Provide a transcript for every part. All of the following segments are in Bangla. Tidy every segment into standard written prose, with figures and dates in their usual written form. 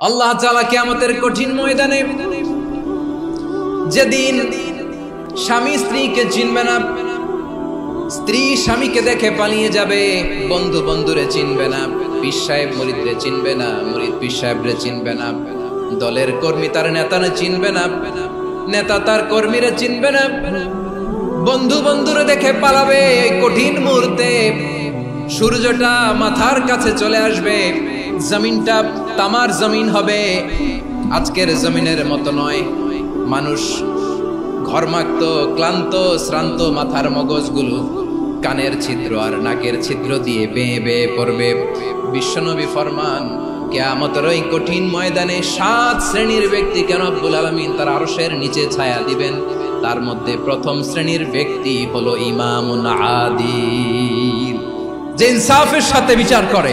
আল্লাহ তাআলা কিয়ামতের কঠিন ময়দানে যেদিন স্বামী স্ত্রীকে চিনবে না, স্ত্রী স্বামীকে দেখে পালিয়ে যাবে, বন্ধু বন্ধুরে চিনবে না, পীর সাহেব মুরিদরে চিনবে না, মুরিদ পীর সাহেবরে চিনবে না, দলের কর্মী তার নেতারে চিনবে না, নেতা তার কর্মীরে চিনবে না, বন্ধু বন্ধুরে দেখে পালাবে। এই কঠিন মুহূর্তে সূর্যটা মাথার কাছে চলে আসবে, জমিনটা তামার জমিন হবে, আজকের জমিনের মতো নয়। মানুষ ঘর্মাক্ত, ক্লান্ত, শ্রান্ত মাথার মগজগুলো কানের ছিদ্র আর নাকের ছিদ্র দিয়ে বেয়ে বেয়ে পড়বে। বিশ্বনবী ফরমান, কিয়ামতের ওই কঠিন ময়দানে 7 শ্রেণীর ব্যক্তিকে রব্বুল আলামিন তার আরশের নিচে ছায়া দিবেন। তার মধ্যে প্রথম শ্রেণীর ব্যক্তি হলো ইমামুন আদিল, যে ইনসাফের সাথে বিচার করে,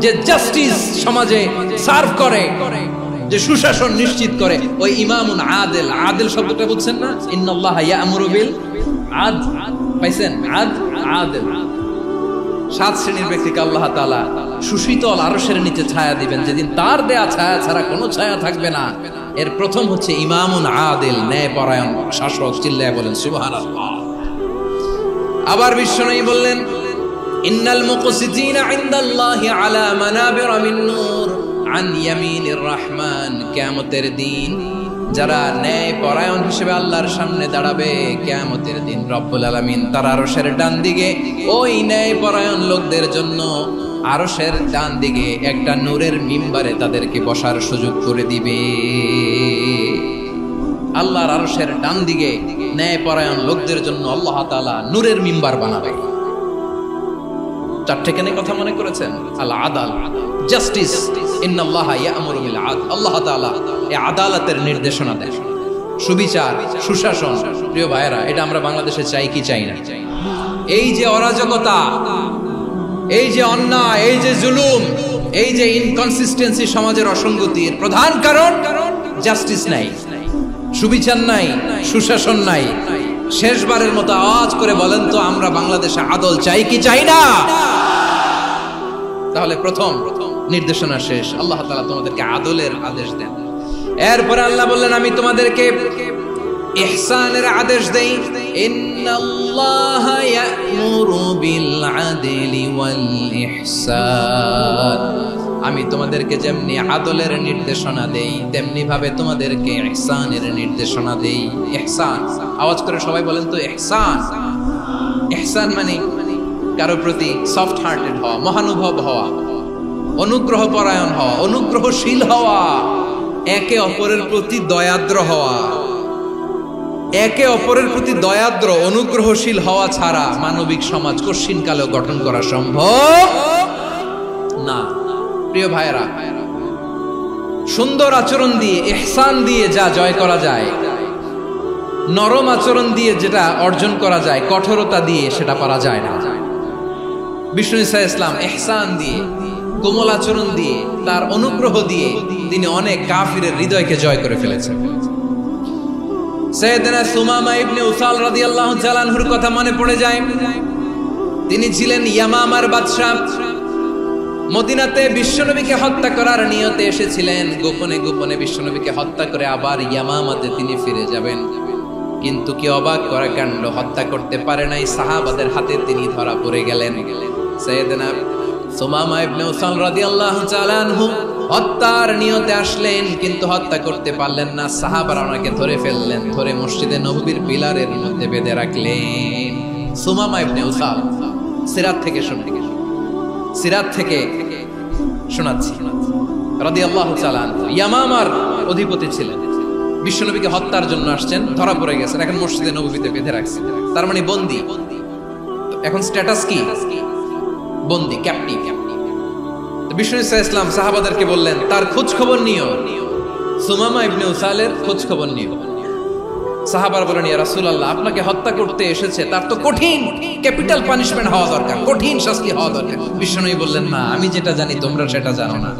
যে জাস্টিস সমাজে সার্ভ করে, যে সুশাসন নিশ্চিত করে, ওই ইমামুন আদিল। আদিল শব্দটা বুঝছেন না? ইন্নাল্লাহা ইয়া'মুরু বিল আদল, পাইছেন? আদিল। 7 শ্রেণীর ব্যক্তিকে আল্লাহ তাআলা সুশীতল আরশের নিচে ছায়া দিবেন, যেদিন তার দেয়া ছায়া ছাড়া কোনো ছায়া থাকবে না। এর প্রথম হচ্ছে ইমামুন আদিল, ন্যায়পরায়ণ শাসক। চিল্লায় বলেন সুবহানাল্লাহ। আবার বিশ্বনবী বললেন, ইন্নাল মুকসিতিনা ইনদাল্লাহি আলা মানাবিরা মিন নূর আন ইয়ামিনির রহমান। কিয়ামতের দিন যারা ন্যায়পরায়ণ হিসেবে আল্লাহর সামনে দাঁড়াবে, কিয়ামতের দিন রব্বুল আলামিন তার আরশের ডান দিকে ওই ন্যায়পরায়ণ লোকদের জন্য আরশের ডান দিকে একটা নূরের মিম্বারে তাদেরকে বসার সুযোগ করে দিবে। আল্লাহর আরশের ডান দিকে ন্যায়পরায়ণ লোকদের জন্য আল্লাহ তাআলা নূরের মিম্বার বানাবে। 4টে কেন কথা মনে করেছেন? আল আদাল, জাস্টিস, ইন্নাল্লাহা ইয়া'মুরু বিল আদল। আল্লাহ তাআলা এই আদালতের নির্দেশনা দেন, সুবিচার, সুশাসন। প্রিয় ভাইয়েরা, এটা আমরা বাংলাদেশে চাই কি চাই না? এই যে অরাজকতা, এই যে অন্যায়, এই যে জুলুম, এই যে ইনকনসিস্টেন্সি সমাজের অসঙ্গতির প্রধান কারণ জাস্টিস নাই, সুবিচার নাই, সুশাসন নাই। শেষবারের মতো আওয়াজ করে বলেন তো, আমরা বাংলাদেশে আদল চাই কি চাই না? তাহলে প্রথম নির্দেশনা শেষ, আল্লাহ তাআলা তোমাদেরকে আদলের আদেশ দেন। এরপরে আল্লাহ বললেন, আমি তোমাদেরকে ইহসানের আদেশ দেই। ইন্নাল্লাহা ইয়া'মুরু বিল আদলি ওয়াল ইহসান। আমি তোমাদেরকে যেমনি আদলের নির্দেশনা দেই, তেমনি ভাবে তোমাদেরকে ইহসানের নির্দেশনা দেই। ইহসান, আওয়াজ করে সবাই বলেন তো ইহসান। ইহসান মানে কারো প্রতি সফট হার্টেড হওয়া, মহানুভব হওয়া, অনুগ্রহ পরায়ণ হওয়া, অনুগ্রহশীল হওয়া, একে অপরের প্রতি দয়াদ্র হওয়া। একে অপরের প্রতি দয়াদ্র, অনুগ্রহশীল হওয়া ছাড়া মানবিক সমাজ কশিনকালেও গঠন করা সম্ভব না। প্রিয় ভাইয়েরা, সুন্দর আচরণ দিয়ে, ইহসান দিয়ে যা জয় করা যায়, নরম আচরণ দিয়ে যেটা অর্জন করা যায়, কঠোরতা দিয়ে সেটা পারা যায় না। বিষ্ণু ঈসা ইসলাম ইহসান দিয়ে, কোমল আচরণ দিয়ে, তার অনুগ্রহ দিয়ে তিনি অনেক কাফিরের হৃদয়কে জয় করে ফেলেছেন। সাইয়েদনা সুমামা ইবনে উসাল রাদিয়াল্লাহু তাআলা আনহুর কথা মনে পড়ে যায়। তিনি ছিলেন ইয়ামামার বাদশা। মদিনাতে বিশ্বনবীকে হত্যা করার নিয়তে এসেছিলেন। গোপনে গোপনে বিশ্বনবীকে হত্যা করে আবার ইয়ামামাতে তিনি ফিরে যাবেন। কিন্তু কি অবাক করা কাণ্ড, হত্যা করতে পারে নাই, সাহাবাদের হাতে তিনি ধরা পড়ে গেলেন। সাইয়েদনা সুমামা ইবনে উসাল রাদিয়াল্লাহু তাআলা আনহু হত্যার নিয়তে আসলেন, কিন্তু হত্যা করতে পারলেন না। সাহাবারা ওনাকে ধরে ফেললেন, ধরে মসজিদে নববীর পিলারের মধ্যে বেঁধে রাখলেন। সুমামা ইবনে উসাল, সিরাত থেকে শোনাচ্ছি, রাদিয়াল্লাহু তাআলা আনহু ইয়ামামার অধিপতি ছিলেন। বিশ্বনবীকে হত্যার জন্য আসছেন, ধরা পড়ে গেছেন, এখন মসজিদে নববীতে বেঁধে রাখছে, তার মানে বন্দী। এখন স্ট্যাটাস কি? বন্দী, ক্যাপ্টিভ। বিষ্ণু ঈসা ইসলাম সাহাবাদেরকে বললেন, তার খোঁজ খবর নিও, সুমামা ইবনে উসালের খোঁজ খবর নিও। সাহাবারা বলেন, ইয়া রাসূলুল্লাহ, আপনাকে হত্যা করতে এসেছে, তার তো কঠিন ক্যাপিটাল পানিশমেন্ট হওয়া দরকার, কঠিন শাস্তি হওয়া দরকার। বিশ্বনবী বললেন, না, আমি যেটা জানি তোমরা সেটা জানো না,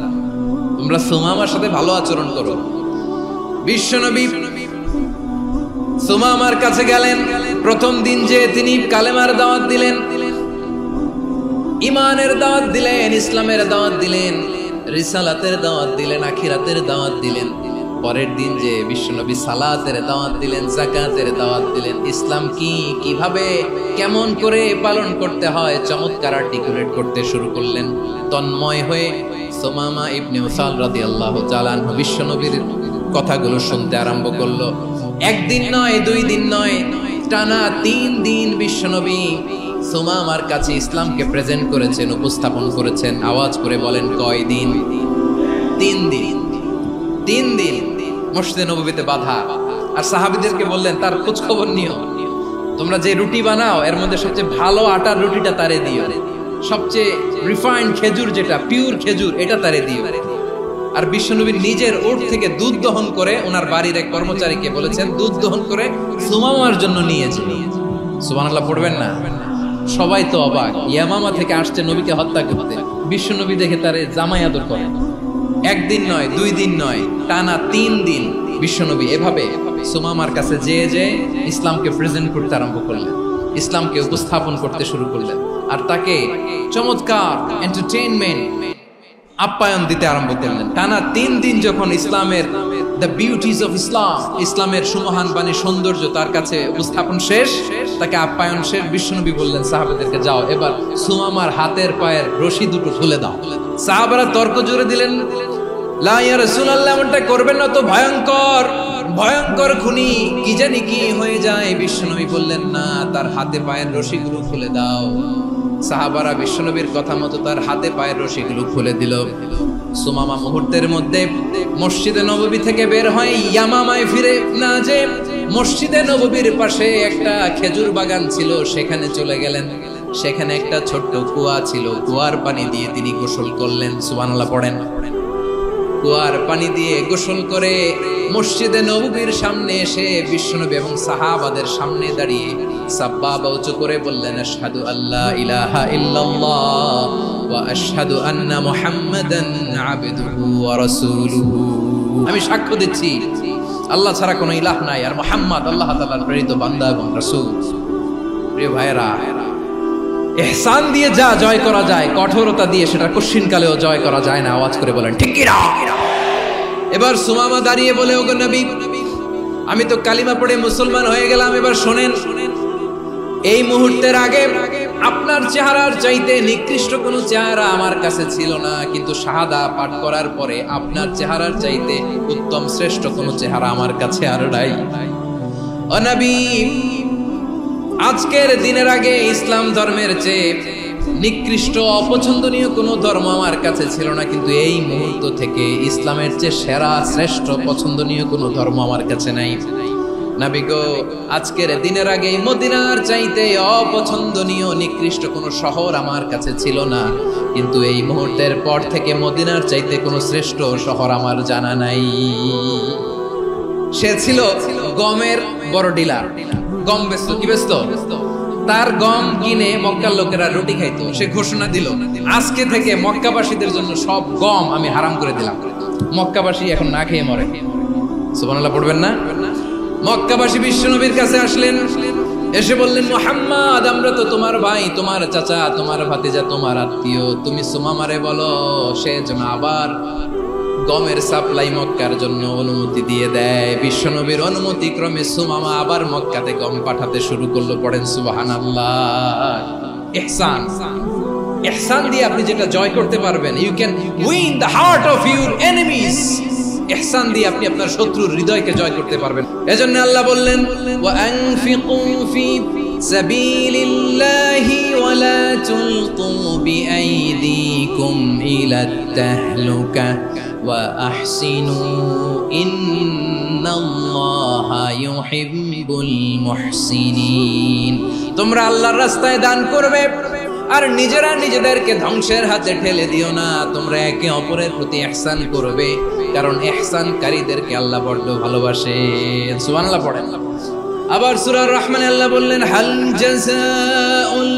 তোমরা সুমামার সাথে ভালো আচরণ করো। বিশ্বনবী সুমামার কাছে গেলেন। প্রথম দিন যে তিনি কালেমার দাওয়াত দিলেন, ইমানের দাওয়াত দিলেন, ইসলামের দাওয়াত দিলেন, রিসালাতের দাওয়াত দিলেন, আখিরাতের দাওয়াত দিলেন। পরের দিন যে বিশ্বনবী সালাতের দাওয়াত দিলেন, যাকাতের দাওয়াত দিলেন। ইসলাম কি, কিভাবে, কেমন করে পালন করতে হয় চমৎকার আর্টিকুলেট করতে শুরু করলেন। তন্ময় হয়ে সুমামা ইবনে উসাল রাদিয়াল্লাহু তাআলা আনহু বিশ্বনবীর কথাগুলো শুনতে আরম্ভ করলো। একদিন নয়, 2 দিন নয়, টানা 3 দিন বিশ্বনবী সুমামার কাছে ইসলামকে প্রেজেন্ট করেছেন, উপস্থাপন করেছেন। আওয়াজ করে বলেন, কয় দিন? 3 দিন। 3 দিন মসজিদে নববীতে বাধা। আর সাহাবীদেরকে বললেন, তার খোঁজ খবর নিও। তোমরা যে রুটি বানাও এর মধ্যে সবচেয়ে ভালো আটার রুটিটা তারে দিও, সবচেয়ে রিফাইন্ড খেজুর, যেটা পিওর খেজুর, এটা তারে দিও। আর বিশ্বনবী নিজের ওট থেকে দুধ দহন করে ওনার বাড়ির এক কর্মচারীকে বলেছেন, দুধ দহন করে সুমামার জন্য নিয়েছে। সুবহানাল্লাহ পড়বেন না? সবাই তো অবাক, ইয়ামামা থেকে আসছে নবীকে হত্যা করতে, বিশ্বনবী দেখে তারে জামাই আদর করে। 1 দিন নয়, 2 দিন নয়, টানা 3 দিন বিশ্বনবী এভাবে সুমামার কাছে যেয়ে ইসলামকে প্রেজেন্ট করতে আরম্ভ করলেন, ইসলামকে উপস্থাপন করতে শুরু করলেন। আর তাকে চমৎকার এন্টারটেইনমেন্ট, আপ্যায়ন দিতে আরম্ভ করলেন। টানা 3 দিন যখন ইসলামের দ্য বিউটিজ অফ ইসলাম, ইসলামের সুমহান বাণী, সৌন্দর্য তার কাছে উপস্থাপন শেষ, তাকে আপ্যায়ন শেষ, বিশ্বনবী বললেন সাহাবাদেরকে, যাও এবার সুমামার হাতের পায়ের রশি দুটো খুলে দাও। সাহাবারা তর্ক জুড়ে দিলেন, লা ইয়া রাসূলুল্লাহ, এমনটা করবেন না তো, ভয়ঙ্কর ভয়ঙ্কর খুনি, কি জানি কি হয়ে যায়। বিশ্বনবী বললেন, না, তার হাতে পায়ের রশিগুলো খুলে দাও। সাহাবারা বিশ্বনবীর কথা মতো তার হাতে পায়ের রশিগুলো খুলে দিল। সুমামা মুহূর্তের মধ্যে মসজিদে নববী থেকে বের হয়, ইয়ামামায় ফিরে না যে মসজিদে নববীর পাশে একটা খেজুর বাগান ছিল, সেখানে চলে গেলেন। সেখানে একটা ছোট্ট কুয়া ছিল, কুয়ার পানি দিয়ে তিনি গোসল করলেন। সুবহানাল্লাহ পড়েন। কুয়ার পানি দিয়ে গোসল করে মসজিদে নববীর সামনে এসে বিশ্বনবী এবং সাহাবাদের সামনে দাঁড়িয়ে সাব্বাবা উঁচু করে বললেন, আশহাদু আল্লা ইলাহা ইল্লাল্লাহ ওয়া আশহাদু আন্না মুহাম্মাদান আবদুহু ওয়া রাসূলুহু। আমি সাক্ষ্য দিচ্ছি আল্লাহ ছাড়া কোনো ইলাহ নাই, আর মুহাম্মদ আল্লাহ তাআলার প্রেরিত বান্দা এবং রাসূল। প্রিয় ভাইরা, ইহসান দিয়ে যা জয় করা যায়, কঠোরতা দিয়ে সেটা কঠিনকালেও জয় করা যায় না। আওয়াজ করে বলেন, ঠিক কি না? এবার সুমামা দাঁড়িয়ে বলে, ওগো নবী, আমি তো কালিমা পড়ে মুসলমান হয়ে গেলাম। এবার শোনেন, এই মুহূর্তের আগে আপনার চেহারার চাইতে নিকৃষ্ট কোনো চেহারা আমার কাছে ছিল না, কিন্তু শাহাদা পাঠ করার পরে আপনার চেহারার চাইতে উত্তম শ্রেষ্ঠ কোনো চেহারা আমার কাছে আর নাই। ও নবী, আজকের দিনের আগে ইসলাম ধর্মের চেয়ে নিকৃষ্ট অপছন্দনীয় কোনো ধর্ম আমার কাছে ছিল না, কিন্তু এই মুহূর্ত থেকে ইসলামের চেয়ে সেরা শ্রেষ্ঠ পছন্দনীয় কোনো ধর্ম আমার কাছে নাই। নবী গো, আজকের দিনের আগে মদিনার চাইতে অপছন্দনীয় নিকৃষ্ট কোনো শহর আমার কাছে ছিল না, কিন্তু এই মুহূর্তের পর থেকে মদিনার চাইতে কোনো শ্রেষ্ঠ শহর আমার জানা নাই। সে ছিল গমের বড় ডিলার, গম বেচতো। কি বেচতো? তার গম কিনে মক্কার লোকেরা রুটি খাইতো। সে ঘোষণা দিল, আজকে থেকে মক্কাবাসীদের জন্য সব গম আমি হারাম করে দিলাম, মক্কাবাসী এখন না খেয়ে মরে। সুবহানাল্লাহ পড়বেন না? মক্কাবাসী বিশ্বনবীর কাছে আসলেন, এসে বললেন, মুহাম্মদ, আমরা তো তোমার ভাই, তোমার চাচা, তোমার ভাতিজা, তোমার আত্মীয়। তুমি সুমামারে বলো সে যেন আবার গমের সাপ্লাই মক্কার জন্য অনুমতি দিয়ে দেয়। বিশ্বনবীর অনুমতি ক্রমে সুমামা আবার মক্কাতে গম পাঠাতে শুরু করলো। পড়েন সুবহানাল্লাহ। ইহসান, ইহসান দিয়ে আপনি যেটা জয় করতে পারবেন, you can win the heart of your enemies. ইহসান দিয়ে আপনি আপনার শত্রুর হৃদয়কে জয় করতে পারবেন। এজন্য আল্লাহ বললেন, ওয়া আনফিকু ফি সাবিলিল্লাহি ওয়া লা তুলকু বিআইদিকুম ইলাত তাহলুকা ওয়া আহসিনু ইন্নাল্লাহা ইউহিব্বুল মুহসিনিন। তোমরা আল্লাহর রাস্তায় দান করবে আর নিজেরা নিজেদেরকে ধ্বংসের হাতে ঠেলে দিও না। তোমরা একে অপরের প্রতি ইহসান করবে, কারণ ইহসানকারীদেরকে আল্লাহ বড় ভালোবাসেন। সুবহানাল্লাহ পড়েন। আবার সূরা রহমানে আল্লাহ বললেন, হাল জাযাউল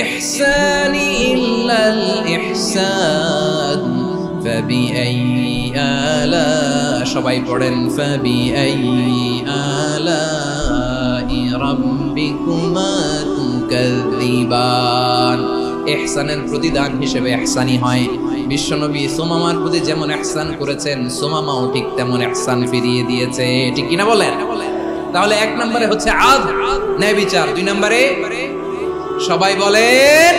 ইহসানি ইল্লাল ইহসান ফাবিআইয়ি আলা, সবাই পড়েন, ফাবিআইয়ি আলাই রাব্বিকুমা তুকাযযিবান। ইহসানের প্রতিদান হিসেবে ইহসানি হয়। বিশ্বনবী সুমামার প্রতি যেমন ইহসান করেছেন, সুমামাও ঠিক তেমন ইহসান ফিরিয়ে দিয়েছে। ঠিক কিনা বলেন? তাহলে 1 নম্বরে হচ্ছে আদল, ন্যায় বিচার। 2 নম্বরে সবাই বলেন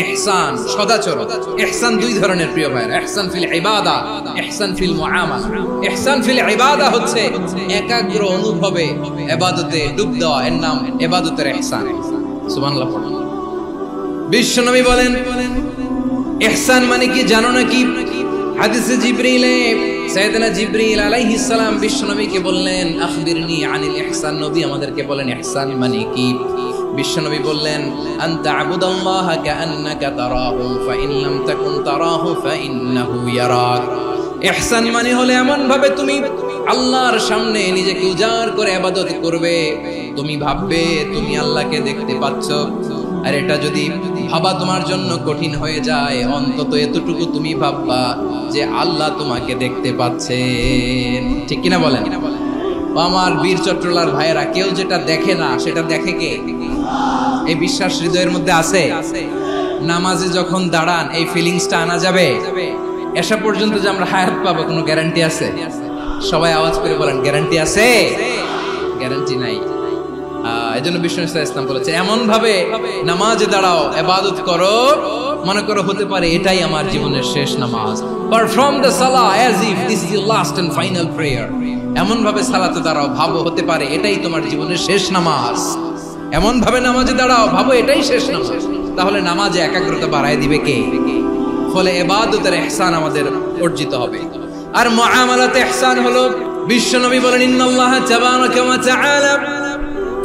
ইহসান, সদাচরণ। ইহসান 2 ধরনের প্রিয় ভাইরা, ইহসান ফিল ইবাদা, ইহসান ফিল মুআমালা। ইহসান ফিল ইবাদা হচ্ছে একাগ্র অনুভবে ইবাদতে ডুব দেওয়া, এর নাম ইবাদতের ইহসান। সুবহানাল্লাহ। বিশ্বনবী বলেন ইহসান মানে কি জানো নাকি? হাদিসে জিবরিলে সাইয়েদনা জিবরিল আলাইহিস সালাম বিশ্বনবীকে বললেন আখবিরনি আনিল ইহসান। নবী আমাদেরকে বলেন ইহসান মানে কি? বিশ্বনবী বললেন আনতা আবুদাল্লাহা কাআন্নাকা তারাহু ফাইন লাম তাকুন তারাহু ফাইন্নাহু ইয়ারাক। ইহসান মানে হলো এমন ভাবে তুমি আল্লাহর সামনে নিজেকে উজাড় করে ইবাদত করবে, তুমি ভাববে তুমি আল্লাহকে দেখতে পাচ্ছ। আর এটা যদি ভাবা তোমার জন্য কঠিন হয়ে যায়, অন্তত এতটুকু তুমি ভাববা যে আল্লাহ তোমাকে দেখতে পাচ্ছেন। ঠিক কিনা বলেন? আমার বীর চট্টলার ভাইয়েরা, কেউ যেটা দেখে না সেটা দেখে কে? এই বিশ্বাস হৃদয়ের মধ্যে আছে? নামাজে যখন দাঁড়ান এই ফিলিংসটা আনা যাবে? এসা পর্যন্ত যে আমরা হায়াত পাবো কোনো গ্যারান্টি আছে? সবাই আওয়াজ করে বলেন গ্যারান্টি আছে? গ্যারান্টি নাই। এজন্য বিষ্ণু ইসলাম বলেছে এমন ভাবে নামাজে দাঁড়াও, ইবাদত করো, মনে করো হতে পারে এটাই আমার জীবনের শেষ নামাজ। পারফর্ম দ্য সালাহ as if this is the last and final prayer. এমন ভাবে সালাতে দাঁড়াও, ভাবো হতে পারে এটাই তোমার জীবনের শেষ নামাজ। এমন ভাবে নামাজে দাঁড়াও, ভাবো এটাই শেষ নামাজ। তাহলে নামাজে একাগ্রতা বাড়ায় দিবে কে? ফলে ইবাদতের ইহসান আমাদের অর্জিত হবে। আর মুআমালাতে ইহসান হলো, বিশ্বনবী বলেন ইন্নাল্লাহা তাবারাকা ওয়া তাআলা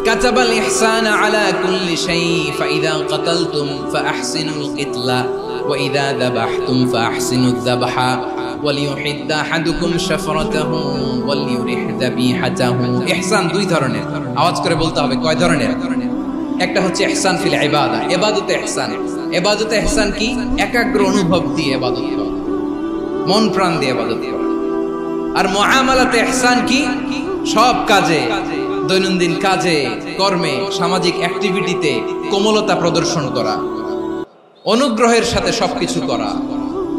কাতাবাল ইহসানা আলা কুল্লি শাই ফাইযা কাতালতুম ফাআহসিনুল কিতলা ওয়া ইযা যাবাহতুম ফাআহসিনুয যাবহা ওয়ালিউহিদ্দ আহাদুকুম শাফরাতাহু ওয়ালিউরিহ যাবিহাতাহু। ইহসান 2 ধরনের, আওয়াজ করে বলতে হবে কয় ধরনের? একটা হচ্ছে ইহসান ফিল ইবাদা, ইবাদতে ইহসান। ইবাদতে ইহসান কি? একাগ্র অনুভব দিয়ে ইবাদত করা, মন প্রাণ দিয়ে ইবাদত করা। আর মুআমালাতে ইহসান কি? সব কাজে, দৈনন্দিন কাজে, কর্মে, সামাজিক অ্যাক্টিভিটিতে কোমলতা প্রদর্শন করা, অনুগ্রহের সাথে সবকিছু করা।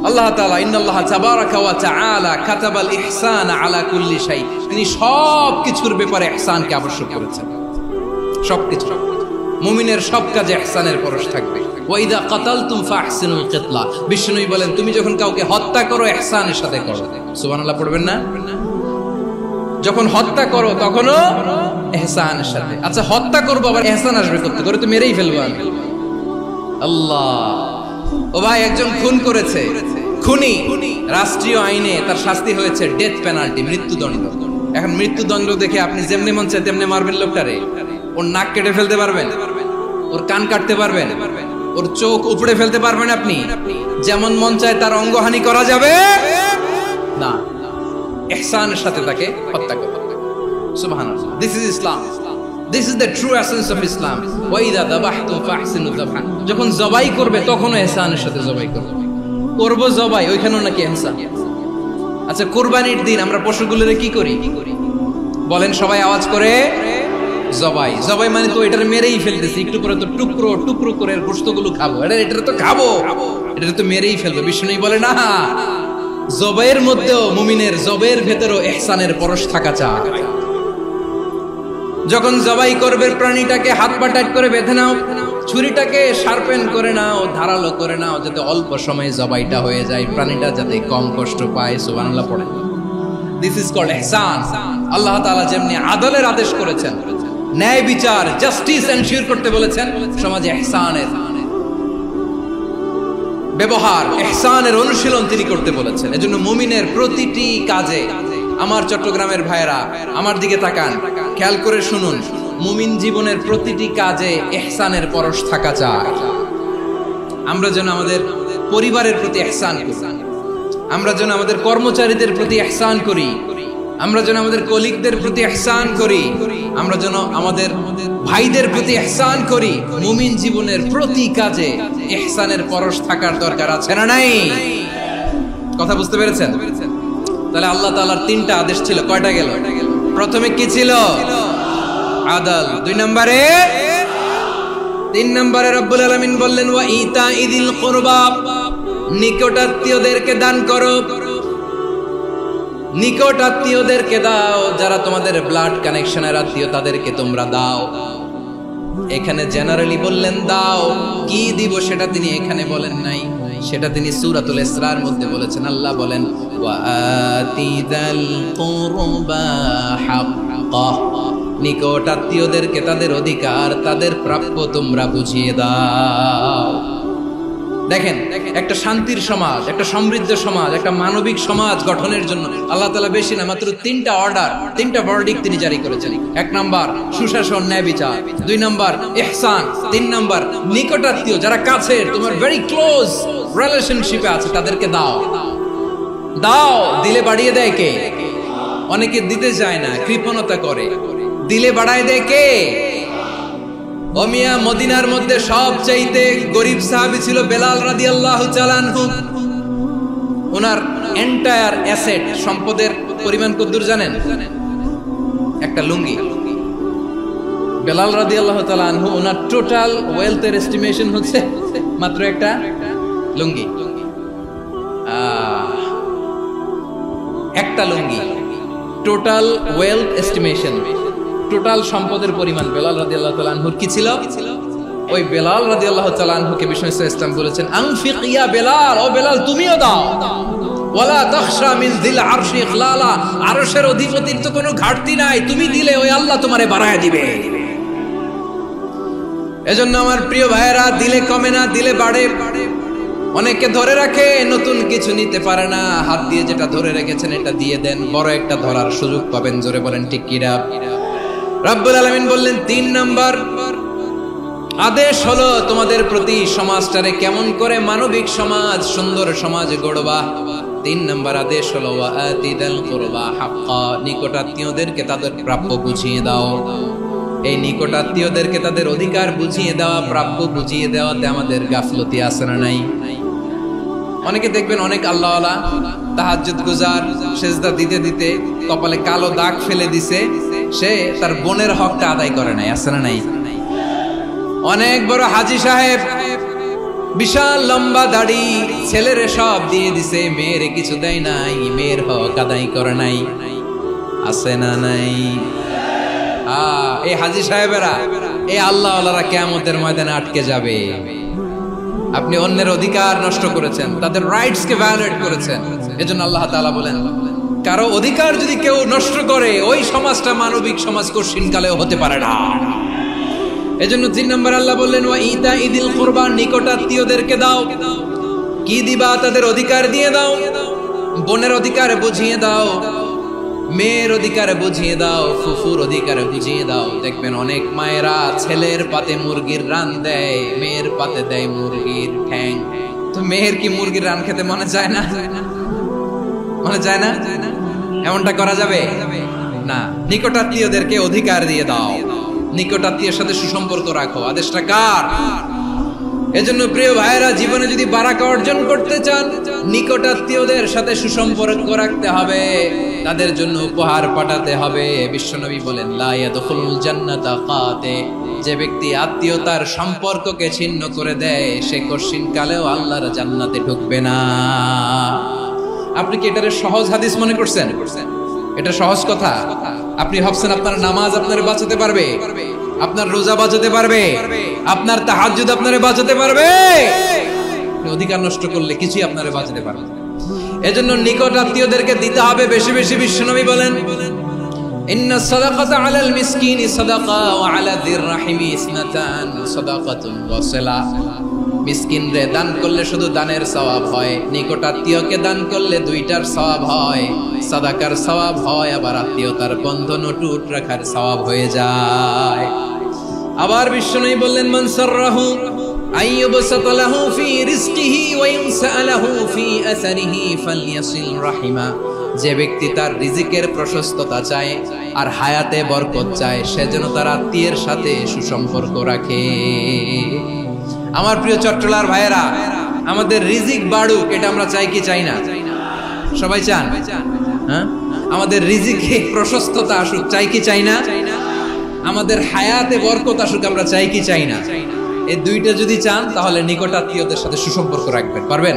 আল্লাহ তাআলা ইন্নাল্লাহা তাবারাকা ওয়া তাআলা কাতাবাল ইহসানা আলা কুল্লি শাই, তিনি সব কিছুর ব্যাপারে ইহসানকে আবশ্যক করেছেন। সবকিছু, মুমিনের সব কাজে ইহসানের পরশ থাকবে। ওয়া ইযা কাতালতুম ফাহসিনুল কিতলা, বিষ্ণুই বলেন তুমি যখন কাউকে হত্যা করো ইহসানের সাথে করো। সুবহানাল্লাহ পড়বেন না? যখন হত্যা করো তখনও ইহসানের সাথে। আচ্ছা হত্যা করবো আবার ইহসান আসবে করতে করে, তো মেরেই ফেলবো আমি। আল্লাহ, ও ভাই একজন খুন করেছে, খুনি, রাষ্ট্রীয় আইনে তার শাস্তি হয়েছে ডেথ পেনাল্টি, মৃত্যুদণ্ড। এখন মৃত্যুদণ্ড দেখে আপনি যেমনি মন চায় তেমনি মারবেন লোকটারে? ওর নাক কেটে ফেলতে পারবেন? ওর কান কাটতে পারবেন? ওর চোখ উপড়ে ফেলতে পারবেন আপনি? যেমন মন চায় তার অঙ্গহানি করা যাবে না। ইহসানের সাথে তাকে হত্যা করবে। সুবহানাল্লাহ, this is Islam, this is the true essence of Islam. ওয়া ইযা যাবাহতুম ফাহসিনু যাবহা, যখন জবাই করবে তখনও ইহসানের সাথে জবাই করবে। করব জবাই, ওইখানেও নাকি ইহসান। আচ্ছা কুরবানির দিন আমরা পশুগুলোরে কি করি বলেন সবাই আওয়াজ করে? জবাই। জবাই মানে তো এটার মেরেই ফেলতেছি, একটু পরে তো টুকরো টুকরো করে গোশতগুলো খাবো, এটা তো খাবো, এটা তো মেরেই ফেলবো। বিষ্ণুই বলে না, জবাইয়ের মধ্যেও মুমিনের জবের ভেতরেও ইহসানের পরশ থাকা চাই। যখন জবাই করবে প্রাণীটাকে হাত পা টাইট করে বেঁধে নাও, ছুরিটাকে শার্পেন করে নাও, ধারালো করে নাও, যাতে অল্প সময়ে জবাইটা হয়ে যায়, প্রাণীটা যাতে কম কষ্ট পায়। সুবহানাল্লাহ পড়েন। দিস ইজ কল্ড ইহসান। আল্লাহ তাআলা যেমনি আদলের আদেশ করেছেন, ন্যায় বিচার, জাস্টিস এনশিওর করতে বলেছেন, সমাজে ইহসানের ব্যবহার, ইহসানের অনুশীলন তিনি করতে বলেছেন। এজন্য মুমিনের প্রতিটি কাজে, আমার চট্টগ্রামের ভাইরা আমার দিকে তাকান, খেয়াল করে শুনুন, মুমিন জীবনের প্রতিটি কাজে ইহসানের পরশ থাকা চাই। আমরা যেন আমাদের পরিবারের প্রতি ইহসান করি, আমরা যেন আমাদের কর্মচারীদের প্রতি ইহসান করি, আমরা যেন আমাদের কলিগদের প্রতি ইহসান করি, আমরা যেন আমাদের ভাইদের প্রতি ইহসান করি। মুমিন জীবনের প্রতি কাজে ইহসানের পরশ থাকার দরকার আছে না নাই? কথা বুঝতে পেরেছেন? তাহলে আল্লাহ তাআলার 3টা আদেশ ছিল, কয়টা গেল? প্রথমে কি ছিল? আদল। 2 নম্বরে তিন নম্বরে রব্বুল আলামিন বললেন ওয়া ইতাইদিল কুরবা, নিকটাত্মীয়দেরকে দান করো। নিকট আত্মীয়দেরকে দাও, যারা তোমাদের ব্লাড কানেকশনের আত্মীয় তাদেরকে তোমরা দাও। এখানে জেনারেলি বললেন দাও, কি দিব সেটা তিনি এখানে বলেন নাই, সেটা তিনি সূরাতুল ইসরার মধ্যে বলেছেন। আল্লাহ বলেন ওয়া আতিদাল কুরবা হাক্কাহ, নিকট আত্মীয়দেরকে তাদের অধিকার, তাদের প্রাপ্য তোমরা বুঝিয়ে দাও। দেখেন, একটা শান্তির সমাজ, একটা সমৃদ্ধ সমাজ, একটা মানবিক সমাজ গঠনের জন্য আল্লাহ তাআলা বেশি না মাত্র তিনটা অর্ডার, তিনটা ভার্ডিক্ট তিনি জারি করেছেন। এক নাম্বার সুশাসন, ন্যায় বিচার। দুই নাম্বার ইহসান। তিন নাম্বার নিকটাত্মীয়, যারা কাছে তোমার ভেরি ক্লোজ রিলেশনশিপে আছে তাদেরকে দাও। দাও, দিলে বাড়িয়ে দেয় কে? অনেকে দিতে চায় না, কৃপণতা করে। দিলে বাড়ায় দেয় কে? ওমিয়া মদিনার মধ্যে সবচাইতে গরিব সাহাবী ছিল বেলাল রাদিয়াল্লাহু তাআলা আনহু। ওনার এন্টায়ার অ্যাসেট, সম্পদের পরিমাণ কতদূর জানেন? একটা লুঙ্গি। বেলাল রাদিয়াল্লাহু তাআলা আনহু, ওনার টোটাল ওয়েলথের এস্টিমেশন হচ্ছে মাত্র একটা লুঙ্গি। একটা লুঙ্গি, টোটাল ওয়েলথ এস্টিমেশন, টোটাল সম্পদের পরিমাণ বেলাল রাদিয়াল্লাহু তাআলা আনহুর কি ছিল? ওই বেলাল রাদিয়াল্লাহু তাআলা আনহুকে বিষ্ণু ইসলাম বলেছেন আনফিক ইয়া বেলাল, ও বেলাল তুমিও দাও। ওয়ালা তাখশা মিন যিল আরশি ইখলালা, আরশের অধিপতির তো কোনো ঘাটতি নাই, তুমি দিলে ওই আল্লাহ তোমারে বাড়ায় দিবে। এজন্য আমার প্রিয় ভাইয়েরা, দিলে কমে না, দিলে বাড়ে। অনেকে ধরে রাখে, নতুন কিছু নিতে পারে না, হাত দিয়ে যেটা ধরে রেখেছেন এটা দিয়ে দেন, বড় একটা ধরার সুযোগ পাবেন। জোরে বলেন ঠিক কিনা? রব্বুল আলামিন বললেন তিন নাম্বার আদেশ হলো তোমাদের প্রতি সমাজটারে কেমন করে মানবিক সমাজ, সুন্দর সমাজ গড়বা। তিন নাম্বার আদেশ হলো ওয়া আতিদাল কুরবা হাক্কা, নিকটাত্মীয়দেরকে তাদের প্রাপ্য বুঝিয়ে দাও। এই নিকটাত্মীয়দেরকে তাদের অধিকার বুঝিয়ে দেওয়া, প্রাপ্য বুঝিয়ে দেওয়াতে আমাদের গাফলতি আছে না নাই? অনেকে দেখবেন অনেক আল্লাহওয়ালা তাহাজ্জুদ গুজার, সেজদা দিতে দিতে কপালে কালো দাগ ফেলে দিছে, সে তার বোনের হকটা আদায় করে নাই, আছে না নাই? অনেক বড় হাজী সাহেব, বিশাল লম্বা দাড়ি, ছেলেরে সব দিয়ে দিছে, মেয়েরে কিছু দেয় নাই, মেয়ের হক আদায় করে নাই, আছে না নাই? এই হাজী সাহেবেরা, এই আল্লাহওয়ালারা কিয়ামতের ময়দানে আটকে যাবে। আপনি অন্যের অধিকার নষ্ট করেছেন, তাদের রাইটস কে ভায়োলেট করেছেন। এজন্য আল্লাহ তাআলা বলেন, কারো অধিকার যদি কেউ নষ্ট করে, ওই সমাজটা মানবিক সমাজ কঠিনকালেও হতে পারে না। এজন্য তিন নম্বর আল্লাহ বললেন ওয়া ইতাইদিল কুরবা, নিকটাত্মীয়দেরকে দাও। কি দিবা? তাদের অধিকার দিয়ে দাও। বোনের অধিকার বুঝিয়ে দাও, মেয়ের অধিকার বুঝিয়ে দাও, ফুফুর অধিকার বুঝিয়ে দাও। দেখবেন অনেক মায়েরা ছেলের পাতে মুরগির রান দেয়, মেয়ের পাতে দেয় মুরগির ঠ্যাং। তো মেয়ের কি মুরগির রান খেতে মনে চায় না? মনে চায় না? এমনটা করা যাবে না। নিকটাত্মীয়দেরকে অধিকার দিয়ে দাও, নিকটাত্মীয়ের সাথে সুসম্পর্ক রাখো। আদেশটা কার? এজন্য প্রিয় ভাইয়েরা, জীবনে যদি বারাকা অর্জন করতে চান, নিকটাত্মীয়দের সাথে সুসম্পর্ক রাখতে হবে, তাদের জন্য উপহার পাঠাতে হবে। বিশ্বনবী বলেন লা ইয়াদখুলুল জান্নাতা কাতে, যে ব্যক্তি আত্মীয়তার সম্পর্ককে ছিন্ন করে দেয়, সে কঠিনকালেও আল্লাহর জান্নাতে ঢুকবে না। আপনি কি এটারে সহজ হাদিস মনে করছেন? এটা সহজ কথা। আপনি ভাবছেন আপনার নামাজ আপনারে বাঁচাতে পারবে, আপনার রোজা বাঁচাতে পারবে, আপনার তাহাজ্জুদ আপনারে বাঁচাতে পারবে? অধিকার নষ্ট করলে কিছুই আপনারে বাঁচাতে পারবে। এজন্য নিকট আত্মীয়দেরকে দিতে হবে বেশি বেশি। বিশ্বনবী বলেন ইন্না সাদাকাতা আলাল মিসকিনি সাদাকা ওয়া আলা যির রাহিমি ইসনাতান সাদাকাতুন ওয়া সিলা। মিসকিনরে দান করলে শুধু দানের সওয়াব হয়, নিকট আত্মীয়কে দান করলে দুইটার সওয়াব হয়, সাদাকার সওয়াব হয়, আবার আত্মীয়তার বন্ধন অটুট রাখার সওয়াব হয়ে যায়। আবার বিশ্বনবী বললেন মান সাররাহু আইয়ুবসাতা লাহু ফি রিজকিহি ওয়া ইনসা লাহু ফি আসারিহি ফালইয়াসিল রাহিমা। যে ব্যক্তি তার রিজিকের প্রশস্ততা চায় আর হায়াতে বরকত চায়, সে যেন তার আত্মীয়ের সাথে সুসম্পর্ক রাখে। আমার প্রিয় চট্টলার ভাইয়েরা, আমাদের রিজিক বাড়ুক, এটা আমরা চাই কি চাই না? সবাই চান? হ্যাঁ, আমাদের রিজিকে প্রশস্ততা আসুক, চাই কি চাই না? আমাদের হায়াতে বরকত আসুক, আমরা চাই কি চাই না? এই দুইটা যদি চান তাহলে নিকটাত্মীয়দের সাথে সুসম্পর্ক রাখবেন। পারবেন?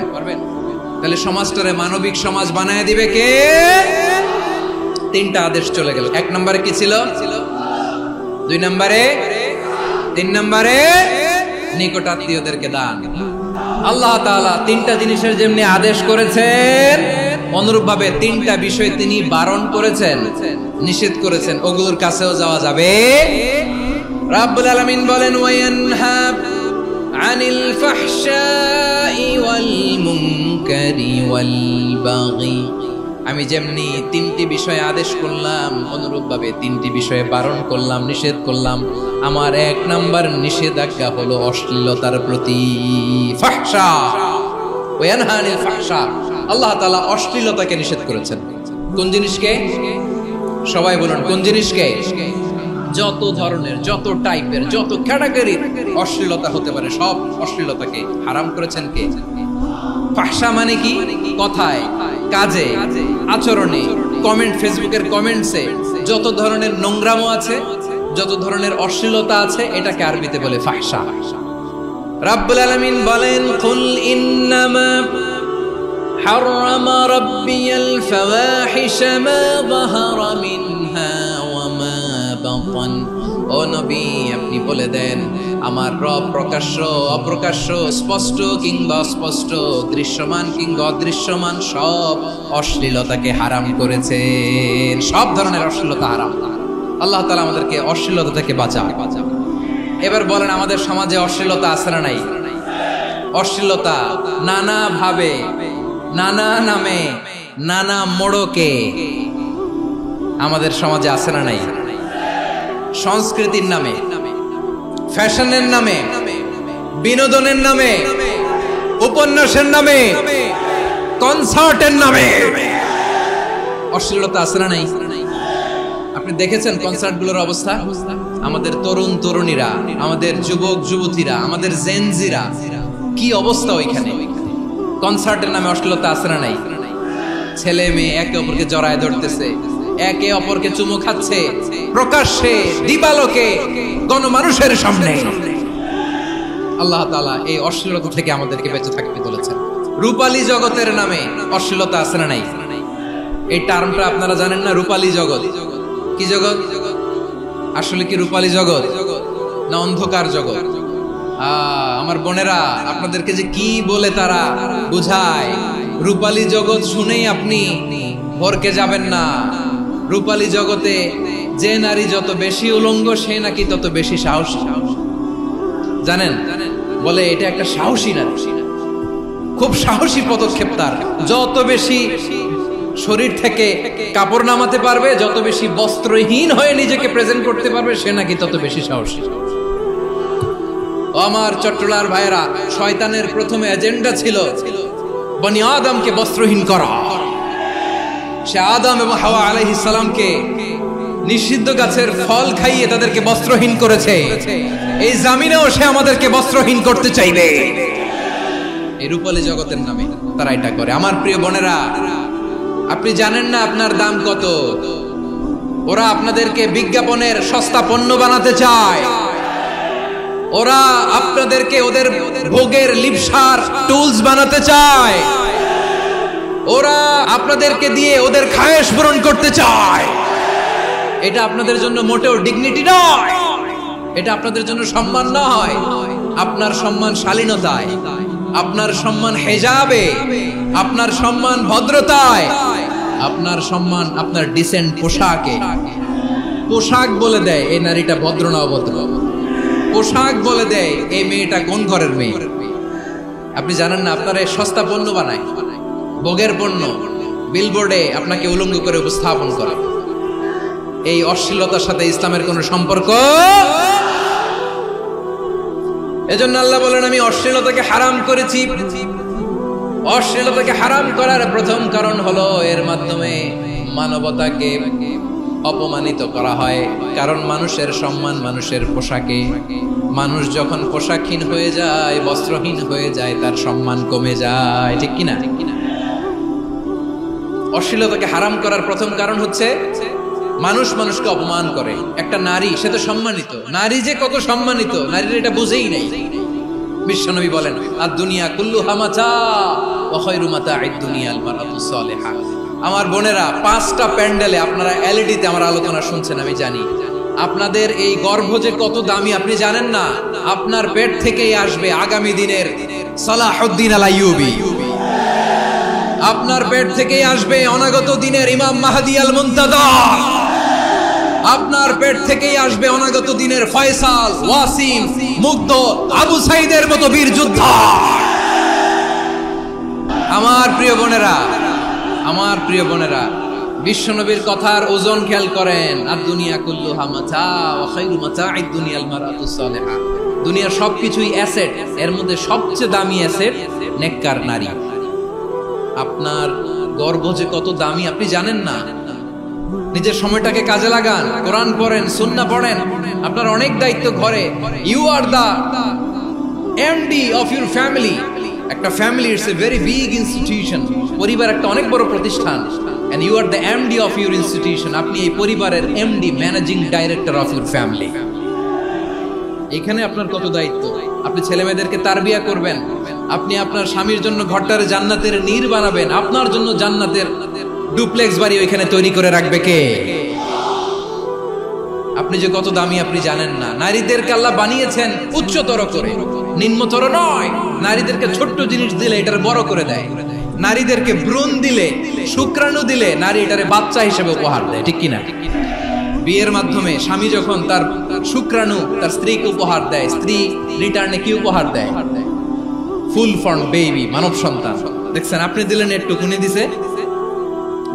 তাহলে সমাজটারে মানবিক সমাজ বানায় দিবে কে? তিনটা আদেশ চলে গেল। 1 নম্বরে কি ছিল? 2 নম্বরে, 3 নম্বরে নিকটাত্মীয়দেরকে দান। আল্লাহ তাআলা তিনটা জিনিসের যেমনি আদেশ করেছেন, অনুরূপভাবে তিনটা বিষয় তিনি বারণ করেছেন, নিষেধ করেছেন। ওগুলোর কাছেও যাওয়া যাবে। রাব্বুল আলামিন বলেন, ওয়ায়ানহা আনিল ফাহশাই ওয়াল মুনকারি ওয়াল বাগি। আমি যেমনি তিনটি বিষয়ে আদেশ করলাম, অনুরূপভাবে তিনটি বিষয়ে বারণ করলাম, নিষেধ করলাম। আমার 1 নাম্বার নিষেধাজ্ঞা হলো অশ্লীলতার প্রতি। ফাহশা, ওয়ায়ানহা আনিল ফাহশা, আল্লাহ তাআলা অশ্লীলতাকে নিষেধ করেছেন। কোন জিনিসকে? সবাই বলুন, কোন জিনিসকে? যত ধরনের, যত টাইপের, যত ক্যাটাগরির অশ্লীলতা হতে পারে সব অশ্লীলতাকে হারাম করেছেন কে? ফাহশা মানে কি? কথায়, কাজে, আচরণে, কমেন্ট, ফেসবুকের কমেন্টসে যত ধরনের নোংরামো আছে, যত ধরনের অশ্লীলতা আছে, এটাকে আরবিতে বলে ফাহশা। রাব্বুল আলামিন বলেন, কুল ইন্নামা হারামা রাব্বিয়াল ফাওয়াহিশা মা যাহারা মিনহা ওয়া মা বাতান। ও নবী, আপনি বলে দেন, আমার রব প্রকাশ্য, অপ্রকাশ্য, স্পষ্ট কিংবা অস্পষ্ট, দৃশ্যমান কিংবা অদৃশ্যমান সব অশ্লীলতাকে হারাম করেছেন। সব ধরনের অশ্লীলতা হারাম। আল্লাহ তাআলা আমাদেরকে অশ্লীলতা থেকে বাঁচান। এবার বলেন, আমাদের সমাজে অশ্লীলতা আছে না নাই? অশ্লীলতা নানা ভাবে, নানা নামে, নানা মোড়কে আমাদের সমাজে আছে না নাই? সংস্কৃতির নামে, ফ্যাশনের নামে, বিনোদনের নামে, উপন্যাসের নামে, কনসার্টের নামে অশ্লীলতা আছে না নাই? আপনি দেখেছেন কনসার্টগুলোর অবস্থা? আমাদের তরুণ তরুণীরা, আমাদের যুবক যুবতীরা, আমাদের জেনজিরা, কি অবস্থা ওইখানে? কনসার্টের নামে অশ্লীলতা আছে না নাই? ছেলে মেয়ে একে অপরকে জড়ায় ধরতেছে, একে অপরকে চুমু খাচ্ছে, প্রকাশ্যে, দিবালোকে, গণমানুষের সামনে। আল্লাহ তাআলা এই অশ্লীলতা থেকে আমাদেরকে বেঁচে থাকতে বলেছেন। রূপালী জগতের নামে অশ্লীলতা আছে না নাই? এই টার্মটা আপনারা জানেন না? রূপালী জগৎ কি জগৎ? আসলে কি রূপালী জগৎ না অন্ধকার জগৎ? আমার বোনেরা, আপনাদেরকে যে কি বলে তারা বুঝায়, রূপালী জগৎ শুনেই আপনি ভরকে যাবেন না। রূপালী জগতে যে নারী যত বেশি উলঙ্গ, সে নাকি তত বেশি সাহসী। জানেন? বলে এটা একটা সাহসী নারী, খুব সাহসী পদক্ষেপ তার। যত বেশি শরীর থেকে কাপড় নামাতে পারবে, যত বেশি বস্ত্রহীন হয়ে নিজেকে প্রেজেন্ট করতে পারবে, সে নাকি তত বেশি সাহসী। আমার চট্টলার ভাইয়েরা, শয়তানের প্রথমে এজেন্ডা ছিল বনি আদমকে বস্ত্রহীন করা। সে আদম এবং হাওয়া আলাইহিস সালামকে নিষিদ্ধ গাছের ফল খাইয়ে তাদেরকে বস্ত্রহীন করেছে। এই জামিনেও সে আমাদেরকে বস্ত্রহীন করতে চাইবে। এই রূপালী জগতের নামে তারা এটা করে। আমার প্রিয় বোনেরা, আপনি জানেন না আপনার দাম কত? ওরা আপনাদেরকে বিজ্ঞাপনের সস্তা পণ্য বানাতে চায়। ওরা আপনাদেরকে ওদের ভোগের লিপসার টুলস বানাতে চায়। ওরা আপনাদেরকে দিয়ে ওদের খায়েশ পূরণ করতে চায়। এটা আপনাদের জন্য মোটেও ডিগনিটি নয়, এটা আপনাদের জন্য সম্মান নয়। আপনার সম্মান শালীনতায়, আপনার সম্মান হেজাবে, আপনার সম্মান ভদ্রতায়, আপনার সম্মান আপনার ডিসেন্ট পোশাকে। পোশাক বলে দেয় এই নারীটা ভদ্র না অভদ্র। পোশাক বলে দেয় এই মেয়েটা কোন ঘরের মেয়ে। আপনি জানেন না, আপনারা সস্তা পণ্য বানায়, ভোগের পণ্য, বিলবোর্ডে আপনাকে উলঙ্গ করে উপস্থাপন করে। এই অশ্লীলতার সাথে ইসলামের কোনো সম্পর্ক। এজন্য আল্লাহ বলেন, আমি অশ্লীলতাকে হারাম করেছি। অশ্লীলতাকে হারাম করার প্রথম কারণ হলো এর মাধ্যমে মানবতাকে অপমানিত করা হয়। কারণ মানুষের সম্মান মানুষের পোশাকে। মানুষ যখন পোশাকহীন হয়ে যায়, বস্ত্রহীন হয়ে যায়, তার সম্মান কমে যায়। ঠিক কিনা? অশ্লীলতাকে হারাম করার প্রথম কারণ হচ্ছে মানুষ মানুষকে অপমান করে। একটা নারী, সে তো সম্মানিত, নারী যে কত সম্মানিত নারীর এটা বুঝেই নাই। বিশ্বনবী বলেন আর দুনিয়া কুল্লুহা মাতা ওয়া খায়রু মাতা'আদ দুনিয়া আল মারআতুস সালিহা। আমার বোনেরা, 5টা প্যান্ডেলে আপনারা এলইডিতে আমার আলোচনা শুনছেন, আমি জানি। আপনাদের এই গর্ভ যে কত দামি আপনি জানেন না। আপনার পেট থেকেই আসবে আগামী দিনের সালাহুদ্দিন আল আইয়ুবী, আপনার পেট থেকেই আসবে অনাগত দিনের ইমাম মাহদী আল মুনতাযর, আপনার পেট থেকেই আসবে অনাগত দিনের ফয়সাল, ওয়াসিম, মুগ্ধ, আবু সাইদের মতো বীর যোদ্ধা। আমার প্রিয় বোনেরা, আমার প্রিয় বোনেরা, বিশ্বনবীর কথার ওজন খেয়াল করেন। আর দুনিয়া কুল্লুহা মাতা ওয়া খায়রু মাতা'আদ দুনিয়া আল মারআতুস সালিহা। দুনিয়ার সবকিছুই অ্যাসেট, এর মধ্যে সবচেয়ে দামি অ্যাসেট নেককার নারী। আপনার গর্ভ যে কত দামি আপনি জানেন না। নিজের সময়টাকে কাজে লাগান, কোরআন পড়েন, সুন্নাহ পড়েন। আপনার অনেক দায়িত্ব ঘরে। You are the MD of your family. একটা family it's a very big institution. পরিবার একটা অনেক বড় প্রতিষ্ঠান। and you are the MD of your institution. আপনি এই পরিবারের MD, managing director of your family. এখানে আপনার কত দায়িত্ব। আপনি ছেলেমেয়েদেরকে তারবিয়া করবেন, আপনি আপনার স্বামীর জন্য ঘরটারে জান্নাতের নীর বানাবেন, আপনার জন্য জান্নাতের ডুপ্লেক্স বাড়ি ওইখানে তৈরি করে রাখবে কে? আপনি যে কত দামি আপনি জানেন না। নারীদেরকে আল্লাহ বানিয়েছেন উচ্চতর করে, নিম্নতর নয়। নারীদেরকে ছোট্ট জিনিস দিলে এটার বড় করে দেয়। নারীদেরকে ভ্রূণ দিলে, শুক্রাণু দিলে নারী এটারে বাচ্চা হিসেবে উপহার দেয়, ঠিক কিনা? বিয়ের মাধ্যমে স্বামী যখন তার শুক্রাণু তার স্ত্রীকে উপহার দেয়, স্ত্রী রিটার্নে কি উপহার দেয়? ফুল ফর্ম বেবি, মানব সন্তান। দেখছেন, আপনি দিলেন একটুকুনি, দিছে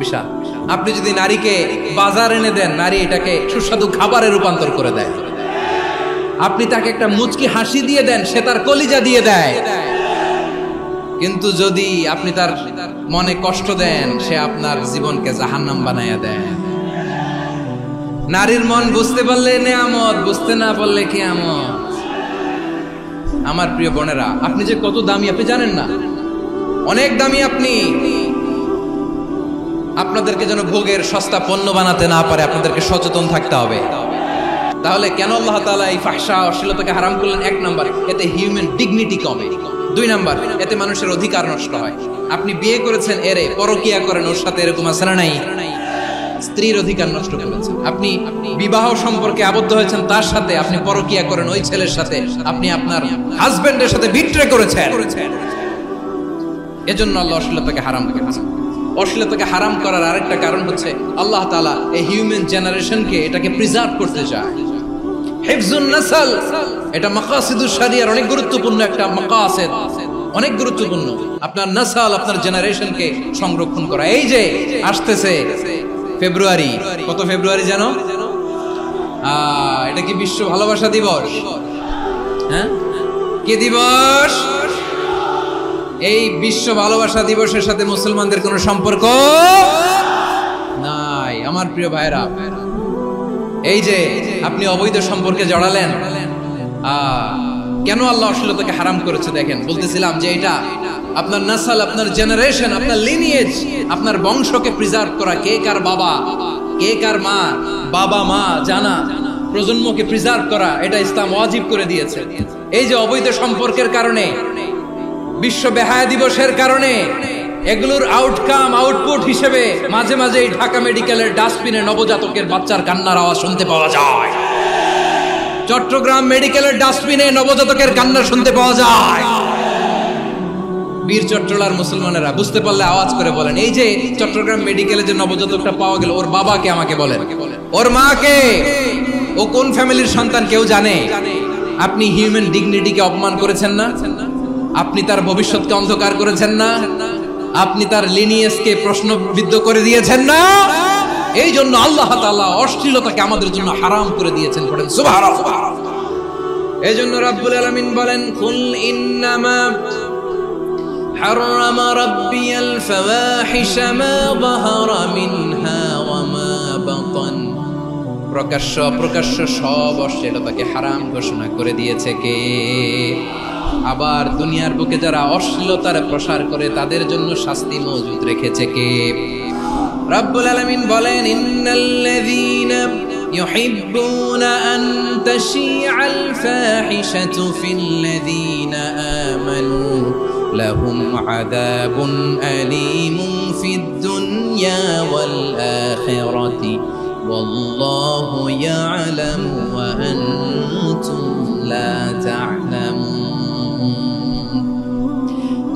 বিশাল। আপনি যদি নারীকে বাজার এনে দেন, নারী এটাকে সুস্বাদু খাবারে রূপান্তর করে দেয়। আপনি তাকে একটা মুচকি হাসি দিয়ে দেন, সে তার কলিজা দিয়ে দেয়। কিন্তু যদি আপনি তার মনে কষ্ট দেন, সে আপনার জীবনকে জাহান্নাম বানায়া দেয়। নারীর মন বুঝতে পারলে নেয়ামত, বুঝতে না পারলে কিয়ামত। আমার প্রিয় বোনেরা, আপনি যে কত দামি আপনি জানেন না। অনেক দামি আপনি। আপনাদেরকে যেন ভোগের সস্তা পণ্য বানাতে না পারে, আপনাদেরকে সচেতন থাকতে হবে। তাহলে কেন আল্লাহ তাআলা এই ফাহশা অশ্লীলতাকে হারাম করলেন? 1 নাম্বার, এতে হিউম্যান ডিগনিটি কমে। 2 নাম্বার, এতে মানুষের অধিকার নষ্ট হয়। আপনি বিয়ে করেছেন, এরে পরকিয়া করেন, ওর সাথে এরকম আছে না নাই? স্ত্রীর অধিকার নষ্ট করেছেন। আপনি বিবাহ সম্পর্কে আবদ্ধ হয়েছেন তার সাথে, আপনি পরকিয়া করেন ওই ছেলের সাথে, আপনি আপনার হাজবেন্ডের সাথে বিট্রে করেছেন। এজন্য আল্লাহ অশ্লীলতাকে হারাম করেছেন। অশ্লীলতাকে হারাম করার আরেকটা কারণ হচ্ছে আল্লাহ তাআলা এই হিউম্যান জেনারেশনকে এটাকে প্রিজার্ভ করতে চায়। হিফজুন নাসল, এটা মাকাসিদুশ শরিয়ার অনেক গুরুত্বপূর্ণ একটা মাকাসিদ, অনেক গুরুত্বপূর্ণ। আপনার নাসল, আপনার জেনারেশনকে সংরক্ষণ করা। এই যে আসতেছে ফেব্রুয়ারি, কত ফেব্রুয়ারি জানো? এটা কি বিশ্ব ভালোবাসা দিবস? হ্যাঁ, কি দিবস? এই বিশ্ব ভালোবাসা দিবসের সাথে মুসলমানদের কোনো সম্পর্ক নাই। আমার প্রিয় ভাইরা, এই যে আপনি অবৈধ সম্পর্কে জড়ালেন, কেন আল্লাহ অশ্লীলতাকে হারাম করেছে দেখেন। বলতেছিলাম যে এটা আপনার নাসল, আপনার জেনারেশন, আপনার লিনিয়েজ, আপনার বংশকে প্রিজার্ভ করা। কে কার বাবা, কে কার মা, বাবা মা জানা, প্রজন্মকে প্রিজার্ভ করা, এটা ইসলাম ওয়াজিব করে দিয়েছে। এই যে অবৈধ সম্পর্কের কারণে, বিশ্ব বেহায়া দিবসের কারণে, এগুলোর আউটকাম, আউটপুট হিসেবে মাঝে মাঝে ঢাকা মেডিকেলের ডাস্টবিনে নবজাতকের বাচ্চার কান্নার আওয়াজ শুনতে পাওয়া যায়। চট্টগ্রাম মেডিকেলের ডাস্টবিনে নবজাতকের কান্না শুনতে পাওয়া যায়। বীর চট্টলার মুসলমানেরা বুঝতে পারলে আওয়াজ করে বলেন, এই যে চট্টগ্রাম মেডিকেলে যে নবজাতকটা পাওয়া গেল, ওর বাবাকে আমাকে বলেন, ওর মাকে, ও কোন ফ্যামিলির সন্তান কেউ জানে? আপনি হিউম্যান ডিগনিটিকে অপমান করেছেন না? আপনি তার ভবিষ্যৎকে অন্ধকার করেছেন না? আপনি তার লিনিয়েজকে প্রশ্নবিদ্ধ করে দিয়েছেন না? এই জন্য আল্লাহ তাআলা অশ্লীলতাকে আমাদের জন্য হারাম করে দিয়েছেন। পড়েন সুবহানাল্লাহ। এই জন্য রাব্বুল আলামিন বলেন, কুল ইন্নামা হারামা রাব্বিয়াল ফাওয়াহিশা মা যাহারা মিনহা ওয়া মা বাতান। প্রকাশ্য অপ্রকাশ্য সব অশ্লীলতাকে হারাম ঘোষণা করে দিয়েছে কে? আবার দুনিয়ার বুকে যারা অশ্লীলতার প্রসার করে তাদের জন্য শাস্তি মজুদ রেখেছে কে? রব্বুল আলামিন বলেন, ইন্নাল্লাযীনা يحبون أن تشيع الفاحشة في الذين آمنوا لهم عذاب أليم في الدنيا والآخرة والله يعلم وأنتم لا تعلمون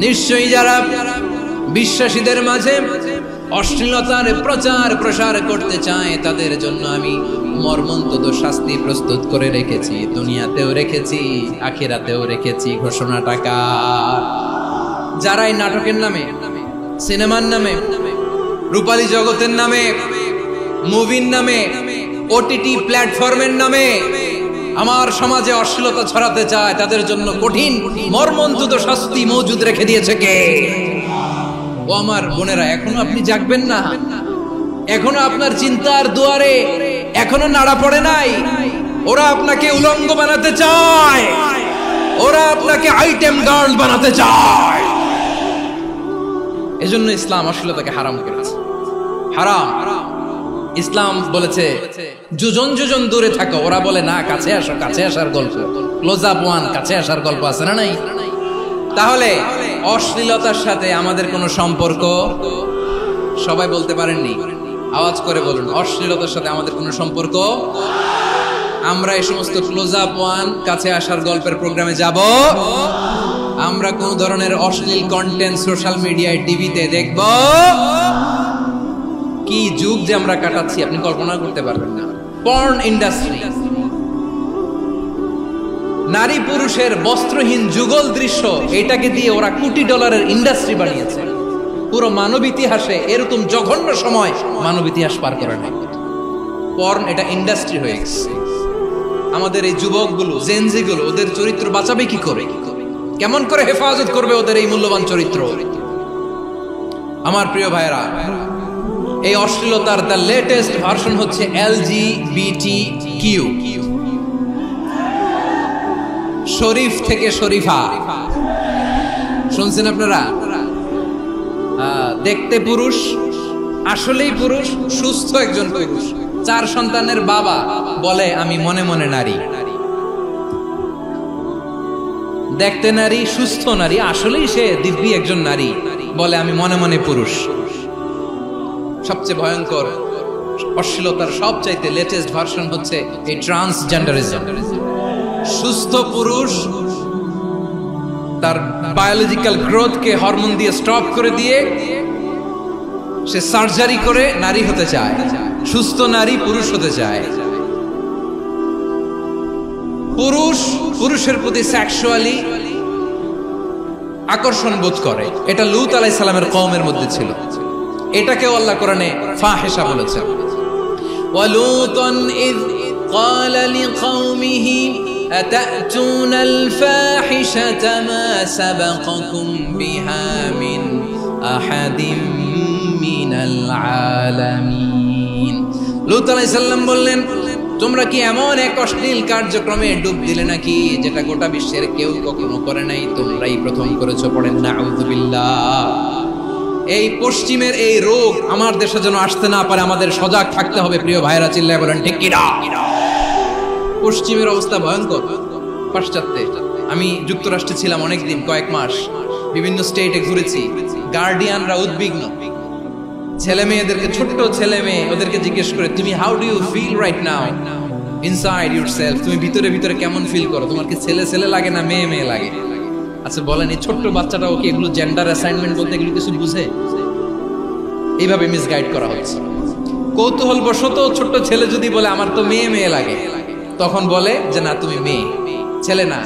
নিশ্চয়ই যারা বিশ্বাসীদের মাঝে অশ্লীলতার প্রচার প্রসার করতে চায় তাদের জন্য আমি মর্মন্তুদ শাস্তি প্রস্তুত করে রেখেছি, দুনিয়াতেও রেখেছি, আখিরাতেও রেখেছি। ঘোষণাটা কার? যারা এই নাটকের নামে, সিনেমার নামে, রূপালী জগতের নামে, মুভির নামে, ওটিটি প্ল্যাটফর্মের নামে আমার সমাজে অশ্লীলতা ছড়াতে চায় তাদের জন্য কঠিন মর্মন্তুদ শাস্তি মজুদ রেখে দিয়েছে কে? ও আমার বোনেরা, এখনো আপনি জাগবেন না? এখনো আপনার চিন্তার দুয়ারে এখনো নাড়া পড়ে নাই? ওরা আপনাকে উলঙ্গ বানাতে চায়, ওরা আপনাকে আইটেম গার্ল বানাতে চায়। এজন্য ইসলাম অশ্লীলতাকে হারাম করেছে। হারাম। ইসলাম বলেছে যোজন যোজন দূরে থাকো, ওরা বলে না কাছে আসো, কাছে আসার গল্প, ক্লোজ আপ ওয়ান, কাছে আসার গল্প আছে না নাই? তাহলে অশ্লীলতার সাথে আমাদের কোনো সম্পর্ক? সবাই বলতে পারেননি, আওয়াজ করে বলুন, অশ্লীলতার সাথে আমাদের কোনো সম্পর্ক? আমরা এই সমস্ত ক্লোজ আপ ওয়ান, কাছে আসার গল্পের প্রোগ্রামে যাব? আমরা কোন ধরনের অশ্লীল কন্টেন্ট সোশ্যাল মিডিয়ায়, টিভিতে দেখব? কি যুগ যে আমরা কাটাচ্ছি আপনি কল্পনা করতে পারবেন না। পর্ন ইন্ডাস্ট্রি, নারী পুরুষের বস্ত্রহীন যুগল দৃশ্য, এটাকে দিয়ে ওরা কোটি ডলারের ইন্ডাস্ট্রি বানিয়েছে। পুরো মানব ইতিহাসে এরকম জঘন্য সময় মানব ইতিহাস পার করে নাই। পর্ন এটা ইন্ডাস্ট্রি হয়ে গেছে। আমাদের এই যুবকগুলো, জেনজিগুলো, ওদের চরিত্র বাঁচাবে কি করে? কেমন করে হেফাজত করবে ওদের এই মূল্যবান চরিত্র? আমার প্রিয় ভাইরা, এই অশ্লীলতার দ্য লেটেস্ট ভার্সন হচ্ছে LGBTQ, শরীফ থেকে শরীফা। শুনছেন আপনারা? দেখতে পুরুষ, আসলেই পুরুষ, সুস্থ একজন পুরুষ, 4 সন্তানের বাবা, বলে আমি মনে মনে নারী। দেখতে নারী, সুস্থ নারী, আসলেই সে দিব্যি একজন নারী, বলে আমি মনে মনে পুরুষ। সবচেয়ে ভয়ঙ্কর অশ্লীলতার সবচাইতে লেটেস্ট ভার্সন হচ্ছে এই ট্রান্সজেন্ডারিজম। সুস্থ পুরুষ তার বায়োলজিক্যাল গ্রোথকে হরমোন দিয়ে স্টপ করে দিয়ে সে সার্জারি করে নারী হতে চায়। সুস্থ নারী পুরুষ হতে চায়। পুরুষ পুরুষের প্রতি সেক্সুয়ালি আকর্ষণ বোধ করে। এটা লূত আলাইহিস সালামের কওমের মধ্যে ছিল। এটাকেও আল্লাহ কোরআনে ফাহিশা বলেছেন। ওয়ালুতান ইয ক্বালা লিকাওমিহি আতা'তুনাল ফাহিশাতা মা সাবাকাকুম বিহা মিন আহাদিম মিনাল আলামিন। লূত আলাইহিস সালাম বললেন, তোমরা কি এমন এক অশ্লীল কার্যক্রমে ডুব দিলে নাকি যেটা গোটা বিশ্বের কেউ কখনো করে নাই? তোমরাই প্রথম করেছো। পড়েন নাউযুবিল্লাহ। এই পশ্চিমের এই রোগ আমার দেশে যেন আসতে না পারে, আমাদের সজাগ থাকতে হবে। প্রিয় ভাইরা, চিল্লায় বলেন ঠিক কিনা? পশ্চিমের অবস্থা ভয়ঙ্কর। পাশ্চাত্যে, আমি যুক্তরাষ্ট্রে ছিলাম অনেকদিন, কয়েক মাস, বিভিন্ন স্টেটে ঘুরেছি। গার্ডিয়ানরা উদ্বিগ্ন। ছেলে মেয়েদেরকে, ছোট্ট ছেলে মেয়ে, ওদেরকে জিজ্ঞেস করে, তুমি how do you feel right now inside yourself? তুমি ভিতরে ভিতরে কেমন ফিল করো? তোমার কি ছেলে ছেলে লাগে না মেয়ে মেয়ে লাগে? আচ্ছা বলেন, এই ছোট্ট বাচ্চাটা ওকে এগুলো জেন্ডার অ্যাসাইনমেন্ট বলতে এগুলো কিছু বুঝে? এইভাবে মিসগাইড করা হচ্ছে। কৌতূহল বশত ছোট্ট ছেলে যদি বলে আমার তো মেয়ে মেয়ে লাগে, তখন বলে যে না তুমি মেয়ে, ছেলে না।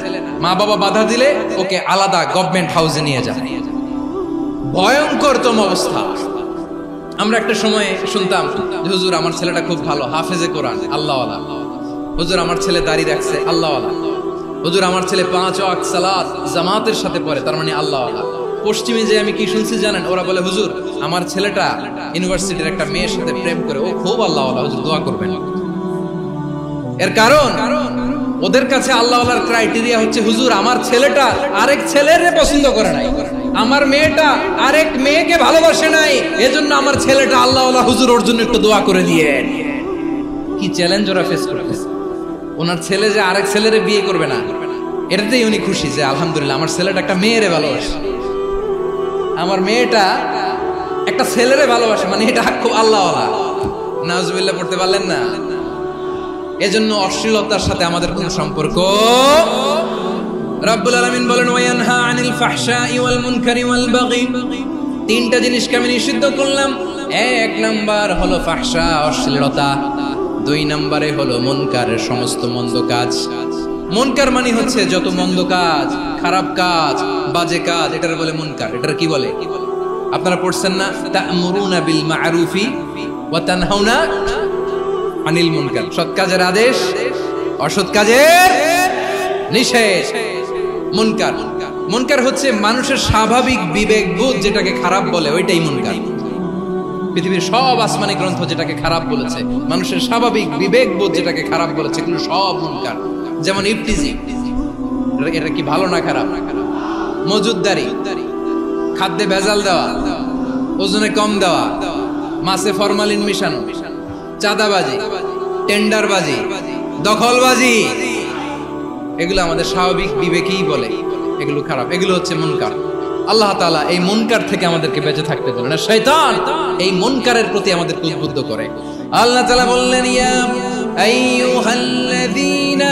মা বাবা বাধা দিলে ওকে আলাদা গভর্নমেন্ট হাউসে নিয়ে যায়। ভয়ঙ্করতম অবস্থা। আমরা একটা সময় শুনতাম, হুজুর আমার ছেলেটা খুব ভালো, হাফেজে কোরআন, আল্লাহওয়ালা। হুজুর আমার ছেলে দাড়ি রাখছে, আল্লাহওয়ালা। হুজুর আমার ছেলে 5 ওয়াক্ত সালাত জামাতের সাথে পড়ে, তার মানে আল্লাহওয়ালা। পশ্চিমে যে আমি কি শুনছি জানেন? ওরা বলে, হুজুর আমার ছেলেটা ইউনিভার্সিটির একটা মেয়ের সাথে প্রেম করে, ও খুব আল্লাহওয়ালা, হুজুর দোয়া করবেন। এর কারণ ওদের কাছে আল্লাহওয়ালার ক্রাইটেরিয়া হচ্ছে, হুজুর আমার ছেলেটা আরেক ছেলের পছন্দ করে নাই, আমার মেয়েটা আরেক মেয়েকে ভালোবাসে নাই, এজন্য আমার ছেলেটা আল্লাহওয়ালা, হুজুর ওর জন্য একটু দোয়া করে দিয়ে। কি চ্যালেঞ্জ ওরা ফেস করতেছে। ওনার ছেলে যে আরেক ছেলেরে বিয়ে করবে না, এটাতেই উনি খুশি যে আলহামদুলিল্লাহ আমার ছেলেটা একটা মেয়েরে ভালোবাসে, আমার মেয়েটা একটা ছেলেরে ভালোবাসে, মানে এটা খুব আল্লাহওয়ালা। নাউজুবিল্লাহ পড়তে পারলেন না? এজন্য অশ্লীলতার সাথে আমাদের কোনো সম্পর্ক। রাব্বুল আলামিন বলেন ওয়ায়ানহা আনিল ফাহশাই ওয়াল মুনকারি ওয়াল বাগি, তিনটা জিনিসকে আমি নিষিদ্ধ করলাম। এক নাম্বার হলো ফাহশা, অশ্লীলতা। দুই নম্বরে হলো মুনকারের সমস্ত মন্দ কাজ। মুনকার মানে হচ্ছে যত মন্দ কাজ, খারাপ কাজ, বাজে কাজ, এটার বলে মুনকার। এটার কি বলে? আপনারা পড়ছেন না, তা'মুরুনা বিল মা'রুফি ওয়া তানহাউনা আনিল মুনকার। সৎ কাজের আদেশ, অসৎ কাজের নিষেধ। মুনকার, মুনকার হচ্ছে মানুষের স্বাভাবিক বিবেকবোধ যেটাকে খারাপ বলে, ওইটাই মুনকার। পৃথিবীর সব আসমানি গ্রন্থ যেটাকে খারাপ বলেছে, মানুষের স্বাভাবিক বিবেকবোধ যেটাকে খারাপ বলেছে, এগুলো সব মুনকার। যেমন ইফতিজিং, এটা কি ভালো না খারাপ? মজুদদারি, খাদ্যে ভেজাল দেওয়া, ওজনে কম দেওয়া, মাছে ফরমালিন মিশানো, চাঁদাবাজি, টেন্ডারবাজি, দখলবাজি, এগুলো আমাদের স্বাভাবিক বিবেকেই বলে এগুলো খারাপ, এগুলো হচ্ছে মুনকার। আল্লাহ তাআলা এই মুনকার থেকে আমাদেরকে বেঁচে থাকতে বলেন, আর শয়তান এই মুনকারের প্রতি আমাদেরকে উদ্বুদ্ধ করে। আল্লাহ তাআলা বললেন ইয়া আইয়ুহাল্লাযীনা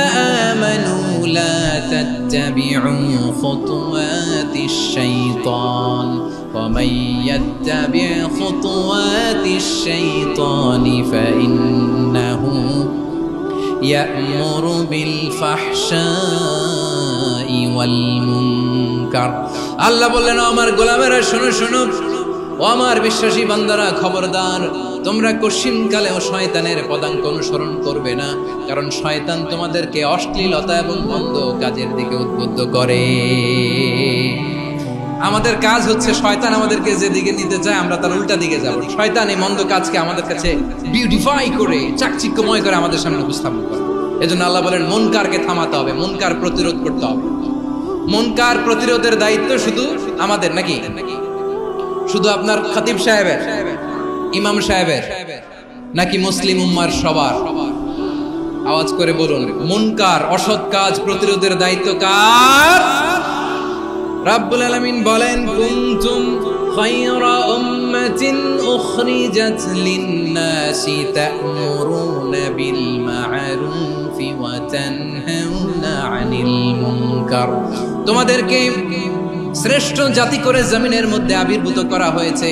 আমানু লা তাত্তাবিউ খুতুওয়াতিশ শাইতান ওয়া মান ইয়াত্তাবি' খুতুওয়াতিশ শাইতানি ফাইন্নাহু ইয়া'মুরু বিল ফাহশাই ওয়াল মুনকার। আল্লাহ বললেন আমার গোলামেরা শোনো শোনো, ও আমার বিশ্বাসী বান্দারা খবরদার, তোমরা কশিনকালেও শয়তানের পদাঙ্ক অনুসরণ করবে না, কারণ শয়তান তোমাদেরকে অশ্লীলতা এবং মন্দ কাজের দিকে উদ্বুদ্ধ করে। আমাদের কাজ হচ্ছে শয়তান আমাদেরকে যেদিকে নিতে চায় আমরা তার উল্টা দিকে যাব। শয়তান এই মন্দ কাজকে আমাদের কাছে বিউটিফাই করে, চাকচিক্যময় করে আমাদের সামনে উপস্থাপন করে। এজন্য আল্লাহ বলেন মুনকারকে থামাতে হবে, মুনকার প্রতিরোধ করতে হবে। মুনকার প্রতিরোধের দায়িত্ব শুধু আমাদের নাকি? শুধু আপনার খতিব সাহেবের, ইমাম সাহেবের, নাকি মুসলিম উম্মার সবার? আওয়াজ করে বলুন, মুনকার অসৎ কাজ প্রতিরোধের দায়িত্ব কার? রাব্বুল আলামিন বলেন কুনতুম খায়রা উম্মাতিন উখরিজাত লিন-নাসি তা'মুরুনা বিল মা'রুফি ওয়া তানহাউনা আনিল মুনকার। তোমাদেরকে শ্রেষ্ঠ জাতি করে জমিনের মধ্যে আবির্ভূত করা হয়েছে,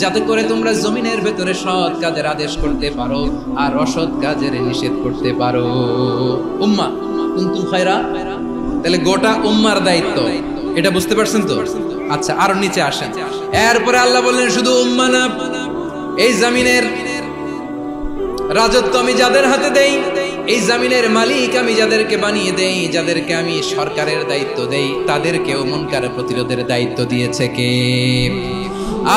যাতে করে তোমরা জমিনের ভেতরে সৎ কাজের আদেশ করতে পারো আর অসৎ কাজের নিষেধ করতে পারো। উম্মাহ কুনতুম খায়রা, তাহলে গোটা উম্মার দায়িত্ব, এটা বুঝতে পারছেন তো? আচ্ছা, আরো নিচে আসেন। এরপরে আল্লাহ বললেন শুধু উম্মাহ না, এই জমিনের রাজত্ব আমি যাদের হাতে দেই, এই জমিনের মালিক আমি যাদেরকে বানিয়ে দেই, যাদেরকে আমি সরকারের দায়িত্ব দেই, তাদেরকেও মুনকার প্রতিরোধের দায়িত্ব দিয়েছে কে?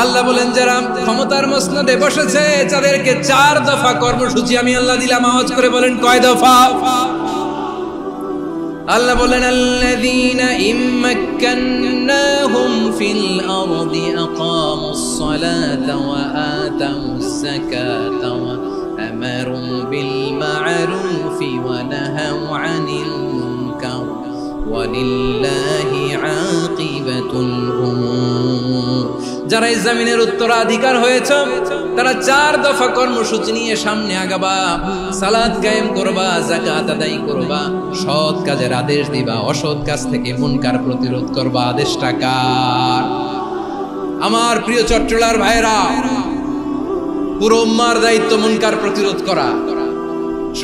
আল্লাহ বলেন যারা ক্ষমতার মসনদে বসেছে তাদেরকে 4 দফা কর্মসূচি আমি আল্লাহ দিলাম। আওয়াজ করে বলেন কয় দফা? আল্লাহ বলেন আল্লাযীনা ইম্মাক্কান্নাহুম ফিল আরদি আকামুস সালাতা ওয়া আতাউস যাকাতা ওয়া আমারু বিল মা'রুফি ওয়া নাহাউ আনিল মুনকার ওয়া লিল্লাহি আকিবাতুল উমুর। যারা এই জমিনের উত্তরাধিকার হয়েছে তারা 4 দফা কর্মসূচি নিয়ে সামনে আগাবা। সালাত কায়েম করবা, যাকাত আদায় করবা, সৎ কাজের আদেশ দিবা, অসৎ কাজ থেকে মুনকার প্রতিরোধ করবা। আদেশটা কার? আমার প্রিয় চট্টলার ভাইরা, পুরো উম্মার দায়িত্ব মুনকার প্রতিরোধ করা,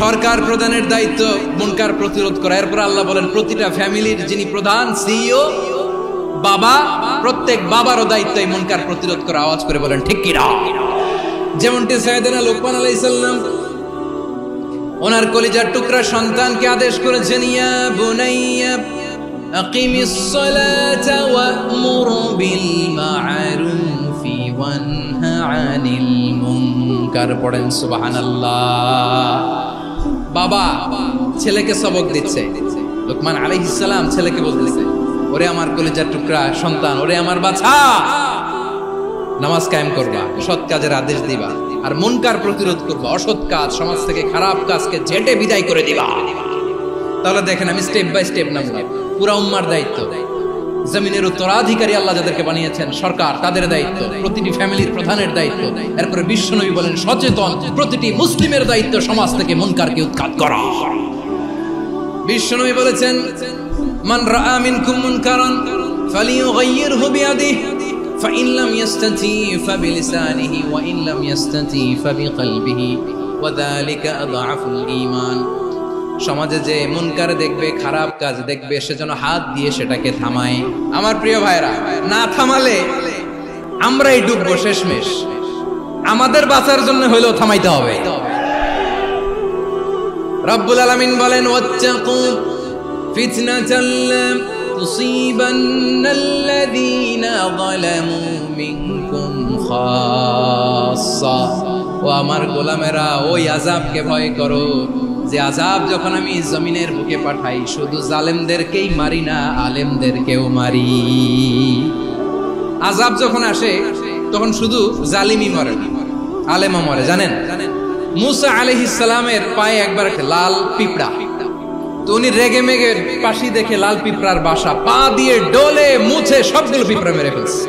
সরকার প্রধানের দায়িত্ব মুনকার প্রতিরোধ করা। এরপর আল্লাহ বলেন প্রতিটা ফ্যামিলির যিনি প্রধান সিইও বাবা, প্রত্যেক বাবারও দায়িত্ব এই মুনকার প্রতিরোধ করা। আওয়াজ করে বলেন ঠিক কি না? যেমনটি সাইয়েদনা লুকমান আলাইহিস সালাম ওনার কলিজার টুকরা সন্তানকে আদেশ করেছেন, ইয়া বুনাইয়া আকিমিস সালাতা ওয়া'মুর বিল মা'রুফি ওয়ানহা আনিল মুনকার। পড়েন সুবহানাল্লাহ। বাবা ছেলেকে সবক দিচ্ছে, লুকমান আলাইহিস সালাম ছেলেকে বলতেছে, ওরে আমার কলিজার টুকরা সন্তান, ওরে আমার বাছা, নামাজ কায়েম করবা, সৎ কাজের আদেশ দিবা, আর মুনকার প্রতিরোধ করবা, অসৎ কাজ, সমাজ থেকে খারাপ কাজকে ঝেঁটে বিদায় করে দিবা। তাহলে দেখেন আমি স্টেপ বাই স্টেপ নামলাম। পুরা উম্মার দায়িত্ব, জমিনের উত্তরাধিকারী আল্লাহ যাদেরকে বানিয়েছেন সরকার, তাদের দায়িত্ব, প্রতিটি ফ্যামিলির প্রধানের দায়িত্ব, এরপরে বিশ্বনবী বলেন সচেতন প্রতিটি মুসলিমের দায়িত্ব সমাজ থেকে মুনকারকে উৎখাত করা। বিশ্বনবী বলেছেন মান রাআ মিনকুম মুনকারান ফালিয়ুগাইয়িরহু বিয়াদিহি ফাইন লাম ইয়াস্তাতি ফাবিলিসানিহি ওয়া ইন লাম ইয়াস্তাতি ফাবিকলবিহি ওয়া যালিকা আযআফুল ঈমান। সমাজে যে মুনকার দেখবে, খারাপ কাজ দেখবে, সেজন্য হাত দিয়ে সেটাকে থামায়। আমার প্রিয় ভাইরা, না থামালে আমরাই ডুববো শেষমেশ। আমাদের বাঁচার জন্য হইলেও থামাইতে হবে। রব্বুল আলামিন বলেন ওয়াত্তাকু ফিতনাতাল লা তুসিবান্নাল্লাযীনা যালামু মিনকুম খাসসা। ও আমার গোলামেরা, ওই আযাবকে ভয় করো যে আযাব যখন আমি জমিনের বুকে পাঠাই শুধু জালেমদেরকেই মারি না, আলেমদেরকেও মারি। আযাব যখন আসে তখন শুধু জালিমই মরে না, আলেমও মরে। জানেন মুসা আলাইহিস সালামের পায়ে একবার লাল পিঁপড়া, তো উনি রেগে মেগে পাশি দেখে লাল পিঁপড়ার বাসা, পা দিয়ে ডলে মুছে সবগুলো পিঁপড়া মেরে ফেলছে।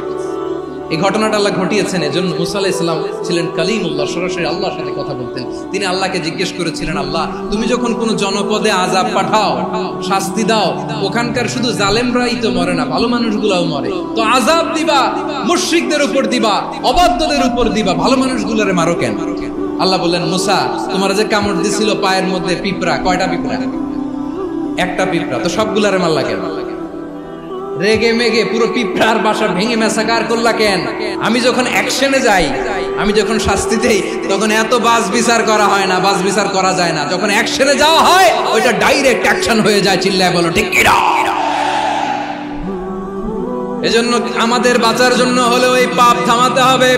এই ঘটনাটা আল্লাহ ঘটিয়েছেন এজন্য মুসা আলাইহিস সালাম ছিলেন কালিমুল্লাহ, সরাসরি আল্লাহর সাথে কথা বলতেন। তিনি আল্লাহকে জিজ্ঞেস করেছিলেন, আল্লাহ তুমি যখন কোন জনপদে আযাব পাঠাও, শাস্তি দাও, ওখানকার শুধু জালেমরাই তো মরে না, ভালো মানুষগুলোও মরে, তো আযাব দিবা মুশরিকদের উপর দিবা, অবাধ্যদের উপর দিবা, ভালো মানুষগুলোরে মারো কেন? আল্লাহ বললেন, মুসা তোমার যে কামড় দিছিল পায়ের মধ্যে পিঁপড়া, কয়টা পিঁপড়া? একটা পিঁপড়া, তো সবগুলারে মারলা কেন? রেগে মেগে পুরো পিঁপড়ার বাসা ভেঙে ম্যাসাকার করলা কেন? আমি যখন অ্যাকশনে যাই, আমি যখন শাস্তি দেই, তখন এত বাস বিচার করা হয় না, বাস বিচার করা যায় না। যখন অ্যাকশনে যাওয়া হয় ওইটা ডাইরেক্ট অ্যাকশন হয়ে যায়। চিল্লায় বলো ঠিক কি না? এজন্য আমাদের বাঁচার জন্য হলেও এই পাপ থামাতে হবে,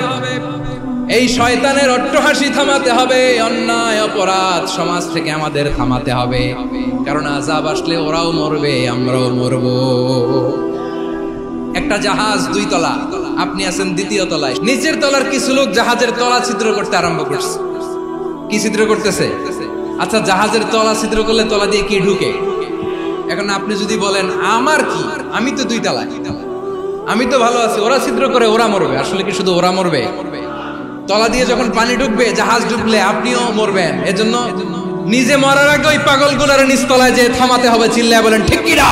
এই শয়তানের অট্টহাসি থামাতে হবে, অন্যায় অপরাধ সমাজ থেকে আমাদের থামাতে হবে। কারণ আযাব আসলে ওরাও মরবে, আমরাও মরব। একটা জাহাজ 2 তলা, আপনি আছেন 2য় তলায়, নিচের তলার কিছু লোক জাহাজের তলা ছিদ্র করতে আরম্ভ করছে। কি ছিদ্র করতেছে? আচ্ছা, জাহাজের তলা ছিদ্র করলে তলা দিয়ে কি ঢুকে? এখন আপনি যদি বলেন আমার কি, আমি তো 2 তলায়, আমি তো ভালো আছি, ওরা ছিদ্র করে ওরা মরবে। আসলে কি শুধু ওরা মরবে? তলা দিয়ে যখন পানি ঢুকবে, জাহাজ ঢুকলে আপনিও মরবেন। এজন্য নিজে মরার আগে ওই পাগলগুলোর নিচতলায় যে থামাতে হবে। চিল্লায় বলেন ঠিক কি না?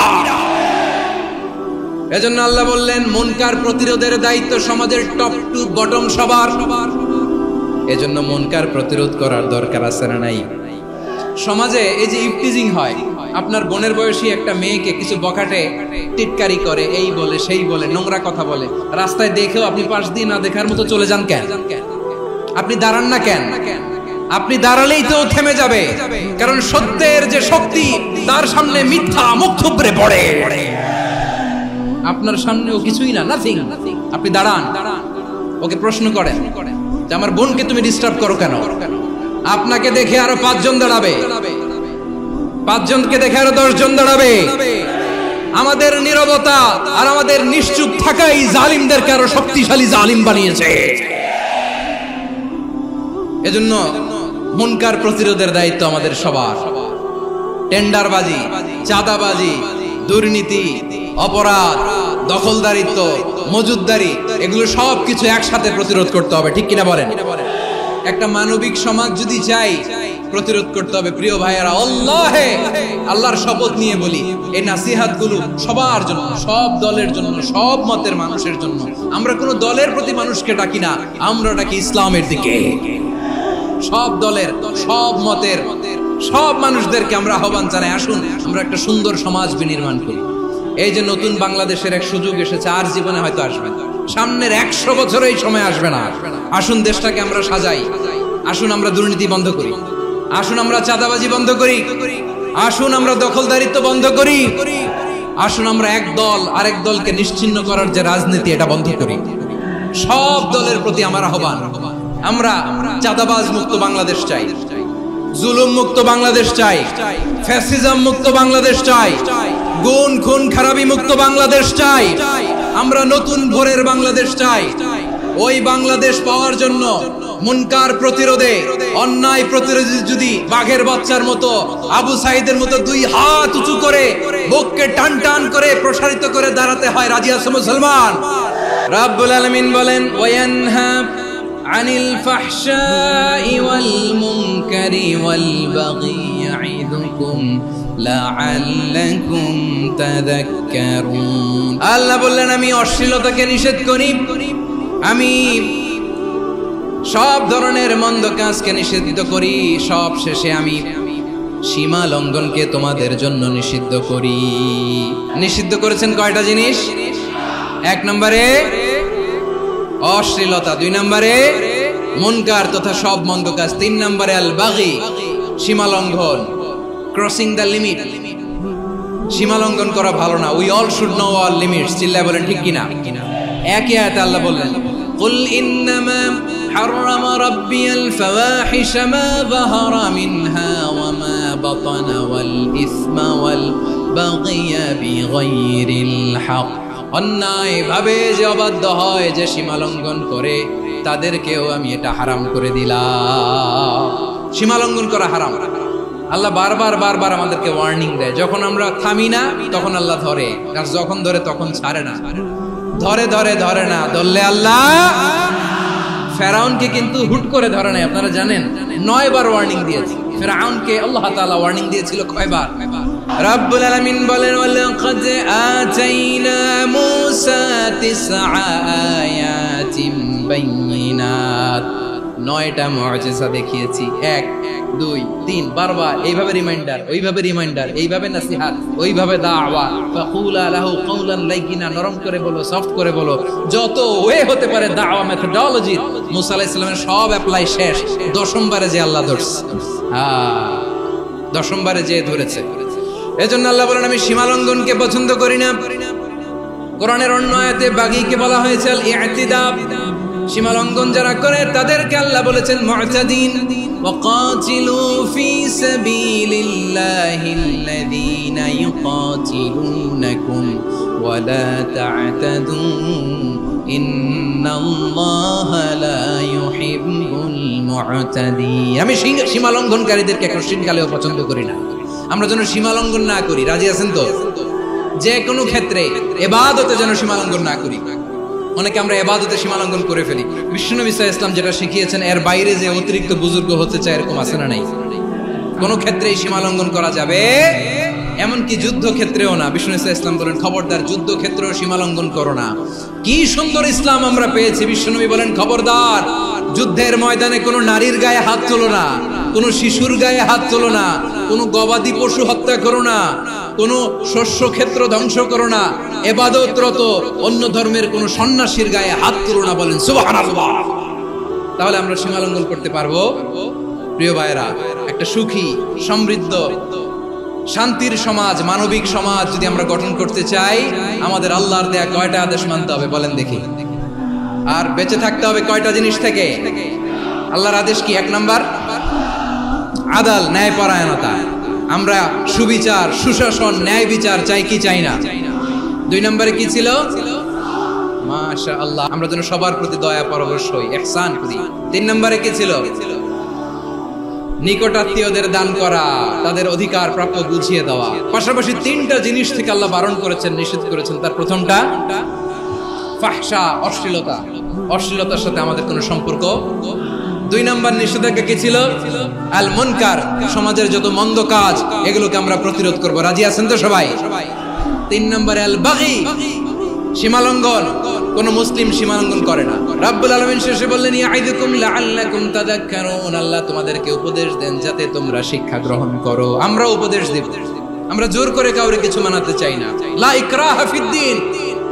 এজন্য আল্লাহ বললেন মুনকার প্রতিরোধের দায়িত্ব সমাজের টপ টু বটম সবার। এজন্য মুনকার প্রতিরোধ করার দরকার আছে না নাই? সমাজে এই যে ইফটিজিং হয়, আপনার বোনের বয়সী একটা মেয়েকে কিছু বখাটে টিটকারি করে, এই বলে সেই বলে, নোংরা কথা বলে, রাস্তায় দেখেও আপনি পাশ দিয়ে না দেখার মতো চলে যান কেন? আপনি দাঁড়ান না কেন? আপনি দাঁড়ালেই তো থেমে যাবে, কারণ সত্যের যে শক্তি তার সামনে মিথ্যা মুখ থুবড়ে পড়ে। আপনার সামনেও কিছুই না, নাথিং। আপনি দাঁড়ান, ওকে প্রশ্ন করেন যে আমার বোনকে তুমি ডিস্টার্ব করো কেন? আপনাকে দেখে আরো 5 জন দাঁড়াবে, 5 জনকে দেখে আরো 10 জন দাঁড়াবে। আমাদের নীরবতা আর আমাদের নিশ্চুপ থাকাই জালিমদেরকে আরো শক্তিশালী জালিম বানিয়েছে। এজন্য মুনকার প্রতিরোধের দায়িত্ব আমাদের সবার। টেন্ডারবাজি, চাঁদাবাজি, দুর্নীতি, অপরাধ, দখলদারিত্ব, মজুদদারি, এগুলো সব কিছু একসাথে প্রতিরোধ করতে হবে। ঠিক কিনা বলেন? একটা মানবিক সমাজ যদি চাই, প্রতিরোধ করতে হবে। প্রিয় ভাইয়েরা, আল্লাহর শপথ নিয়ে বলি, এই নাসিহাতগুলো সবার জন্য, সব দলের জন্য, সব মতের মানুষের জন্য। আমরা কোনো দলের প্রতি মানুষকে ডাকি না, আমরা ডাকি ইসলামের দিকে। সব দলের, সব মতের, সব মানুষদেরকে আমরা আহ্বান জানাই, আসুন আমরা একটা সুন্দর সমাজ বিনির্মাণ করি। এই যে নতুন বাংলাদেশের এক সুযোগ এসেছে, আর জীবনে হয়তো আসবে না, সামনের 100 বছর এই সময় আসবে না। আসুন দেশটাকে আমরা সাজাই, আসুন আমরা দুর্নীতি বন্ধ করি, আসুন আমরা চাঁদাবাজি বন্ধ করি, আসুন আমরা দখলদারিত্ব বন্ধ করি, আসুন আমরা এক দল আরেক দলকে নিশ্চিহ্ন করার যে রাজনীতি, এটা বন্ধ করি। সব দলের প্রতি আমার আহ্বান, আমরা চাঁদাবাজ মুক্ত বাংলাদেশ চাই, জুলুম মুক্ত বাংলাদেশ চাই, ফ্যাসিজম মুক্ত বাংলাদেশ চাই, গুণ খুন খারাপি মুক্ত বাংলাদেশ চাই। আমরা নতুন ভোরের বাংলাদেশ চাই। ওই বাংলাদেশ পাওয়ার জন্য মুনকার প্রতিরোধে, অন্যায় প্রতিরোধে যদি বাঘের বাচ্চার মতো আবু সাইদের মতো দুই হাত উঁচু করে বুককে টান টান করে প্রসারিত করে দাঁড়াতে হয়, রাজি আছো মুসলমান? রাব্বুল আলামিন বলেন ওয়ায়ানহা আনিল ফাহশাই ওয়াল মুনকারি ওয়াল বাগি ইয়াইদুকুম লাআল্লাকুম তাযাক্কারুন। আল্লাহ বললেন আমি অশ্লীলতাকে নিষেধ করি, আমি সব ধরনের মন্দ কাজকে নিষিদ্ধ করি, সব শেষে আমি সীমা লঙ্ঘনকে তোমাদের জন্য নিষিদ্ধ করি। নিষিদ্ধ করেছেন কয়টা জিনিস? 1 নম্বরে অশ্লীলতা, 2 নম্বরে মুনকার তথা সব মন্দ কাজ, 3 নম্বরে আল বাগি সীমা লঙ্ঘন, ক্রসিং দ্য লিমিট। সীমা লঙ্ঘন করা ভালো না। We all should know all limits. চিল্লায় বলেন ঠিক কিনা? একই আয়াতে আল্লাহ বললেন কুল ইন্নামা হাররামা রাব্বিয়াল ফাওয়াহিশা মা যাহারা মিনহা ওয়া মা বাতানা ওয়াল ইসমা ওয়াল বাগিয়া বিগাইরিল হক। অন্যায় ভাবে যে অবাধ্য হয়, যে সীমা লঙ্ঘন করে, তাদেরকেও আমি এটা হারাম করে দিলাম। সীমা লঙ্ঘন করা হারাম। আল্লাহ বারবার আমাদেরকে ওয়ার্নিং দেয়। যখন আমরা থামি না তখন আল্লাহ ধরে, আর যখন ধরে তখন ছাড়ে না। ধরে না, ধরলে আল্লাহ। ফেরাউনকে কিন্তু হুট করে ধরে নাই, আপনারা জানেন 9 বার ওয়ার্নিং দিয়েছে। ফেরাউনকে আল্লাহ তাআলা ওয়ার্নিং দিয়েছিল কয়বার? রাব্বুল আলামিন বলেন ওয়ালাকাদ আতাইনা মূসা 9 আয়াতিন বাইয়িনাত। 9টা মুআজিজা দেখিয়েছি। 1 2 3 বারবার এইভাবে রিমাইন্ডার, ওইভাবে রিমাইন্ডার, এইভাবে নসিহত, ওইভাবে দাওয়া। ফাকুলা লাহু কাওলান লাইয়িনা, নরম করে বলো, সফট করে বলো, যত ওয়ে হতে পারে দাওয়া মেথডোলজি। মুসা আলাইহিস সালামের সব অ্যাপ্লাই শেষ। 10ম বারে যে আল্লাহ ধরছে, 10ম বারে যে ধরেছে। এজন্য আল্লাহ বলেন আমি সীমা লঙ্ঘনকে পছন্দ করি না। কোরআনের অন্য আয়াতে বাগীকে বলা হয়েছে আল ইতিদা। সীমা লঙ্ঘন যারা করে তাদেরকে আল্লাহ বলেছেন মুতাদিন। ওয়াকাতিলু ফি সাবিলিল্লাহিল্লাযীনা ইউকাতিলুনাকুম ওয়া লা তা'তাদু ইন্নাল্লাহা লা ইউহিব্বুল মুতাদিন। আমি সীমা লঙ্ঘনকারীদেরকে কোশ্চিনকালেও পছন্দ করি না। আমরা যেন সীমা লঙ্ঘন না করি, রাজি আছেন তো? যে কোনো ক্ষেত্রে ইবাদতে যেন সীমা লঙ্ঘন না করি। অনেকে আমরা ইবাদতে সীমা লঙ্ঘন করে ফেলি। বিশ্বনবী সাল্লাল্লাহু আলাইহি ওয়াসাল্লাম যেটা শিখিয়েছেন এর বাইরে যে অতিরিক্ত বুজুর্গ হতে চায়, এরকম আছে না নাই? কোন ক্ষেত্রেই সীমা লঙ্ঘন করা যাবে, এমনকি যুদ্ধ ক্ষেত্রেও না। বিশ্বনবী সাল্লাল্লাহু আলাইহি ওয়াসাল্লাম বলেন খবরদার যুদ্ধ ক্ষেত্রেও সীমা লঙ্ঘন করো না। কি সুন্দর ইসলাম আমরা পেয়েছি। বিশ্বনবী বলেন খবরদার যুদ্ধের ময়দানে কোনো নারীর গায়ে হাত তোলো না, কোনো শিশুর গায়ে হাত তোলো না, কোনো গবাদি পশু হত্যা করো না, কোনো শস্য ক্ষেত্র ধ্বংস করো না, ইবাদতরত অন্য ধর্মের কোনো সন্ন্যাসীর গায়ে হাত তোলো না। বলেন সুবহানাল্লাহ। তাহলে আমরা সীমা লঙ্ঘন করতে পারবো? প্রিয় ভাইরা, একটা সুখী, সমৃদ্ধ, শান্তির সমাজ, মানবিক সমাজ যদি আমরা গঠন করতে চাই, আমাদের আল্লাহর দেয়া কয়টা আদেশ মানতে হবে বলেন দেখি? আর বেঁচে থাকতে হবে কয়টা জিনিস থেকে? আল্লাহর আদেশ কি? 1 নাম্বার আদাল, ন্যায়পরায়ণতা। আমরা সুবিচার, সুশাসন, ন্যায় বিচার চাই কি চাই না? 2 নম্বরে কি ছিল? মাশাআল্লাহ, আমরা যেন সবার প্রতি দয়া পরবশ হই, ইহসান করি। 3 নম্বরে কি ছিল? নিকটাত্মীয়দের দান করা, তাদের অধিকার প্রাপ্য বুঝিয়ে দেওয়া। পাশাপাশি 3টা জিনিস থেকে আল্লাহ বারণ করেছেন, নিষেধ করেছেন। তার প্রথমটা ফাহশা, অশ্লীলতা। অশ্লীলতার সাথে আমাদের কোনো সম্পর্ক। 2 নম্বর নিষেধাজ্ঞা কি ছিল? আল মুনকার, সমাজের যত মন্দ কাজ এগুলোকে আমরা প্রতিরোধ করব। রাজি আছেন তো সবাই? 3 নম্বরে আল বাগি, সীমালঙ্ঘন। কোন মুসলিম সীমালঙ্ঘন করে না। রাব্বুল আলামিন শেষে বললেন ইয়াইদুকুম লাআল্লাকুম তাযাক্কারুন। আল্লাহ তোমাদেরকে উপদেশ দেন যাতে তোমরা শিক্ষা গ্রহণ করো। আমরা উপদেশ দেব, আমরা জোর করে কাউরে কিছু মানাতে চাই না। লা ইকরাহা ফিদ্দিন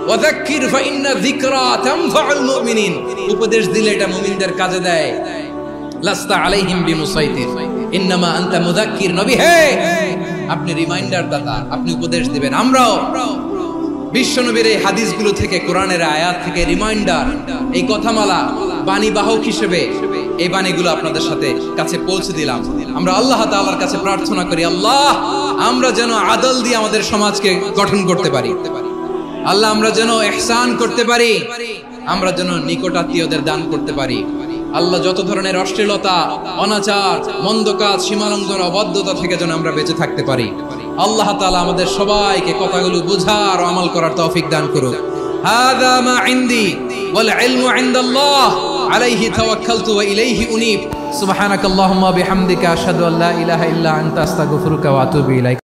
ওয়াযাক্কির ফাইন্না যিকরা তানফাউল মুমিনিন। উপদেশ দিলে এটা মুমিনদের কাজে দেয়। লাস্তা আলাইহিম বিমুসাইতির ইন্নামা আনতা মুযাক্কির। নবী হে, আপনি রিমাইন্ডার দাতা, আপনি উপদেশ দিবেন। আমরাও বিশ্বনবীর এই হাদিসগুলো থেকে, কোরআনের আয়াত থেকে রিমাইন্ডার, এই কথামালা বাণীবাহক হিসেবে এই বাণীগুলো আপনাদের সাথে কাছে পৌঁছে দিলাম। আমরা আল্লাহ তাআলার কাছে প্রার্থনা করি, আল্লাহ আমরা যেন আদল দিয়ে আমাদের সমাজকে গঠন করতে পারি। আল্লাহ আমরা যেন ইহসান করতে পারি, আমরা যেন নিকটাত্মীয়দের দান করতে পারি, আল্লাহ যত ধরনের অশ্লীলতা, অনাচার, মন্দ কাজ, সীমালঙ্ঘন, অবাধ্যতা থেকে যেন আমরা বেঁচে থাকতে পারি। আল্লাহ তাআলা আমাদের সবাইকে কথাগুলো বুঝার ও আমল করার তৌফিক দান করুক। হাযা মা ইনদি ওয়াল ইলমু ইনদাল্লাহ আলাইহি তাওয়াক্কালতু ওয়া ইলাইহি উনীব। সুবহানাকাল্লাহুম্মা বিহামদিকা আশহাদু আল্লা ইলাহা ইল্লা আনতা আস্তাগফিরুকা ওয়া আতুবু ইলাইক।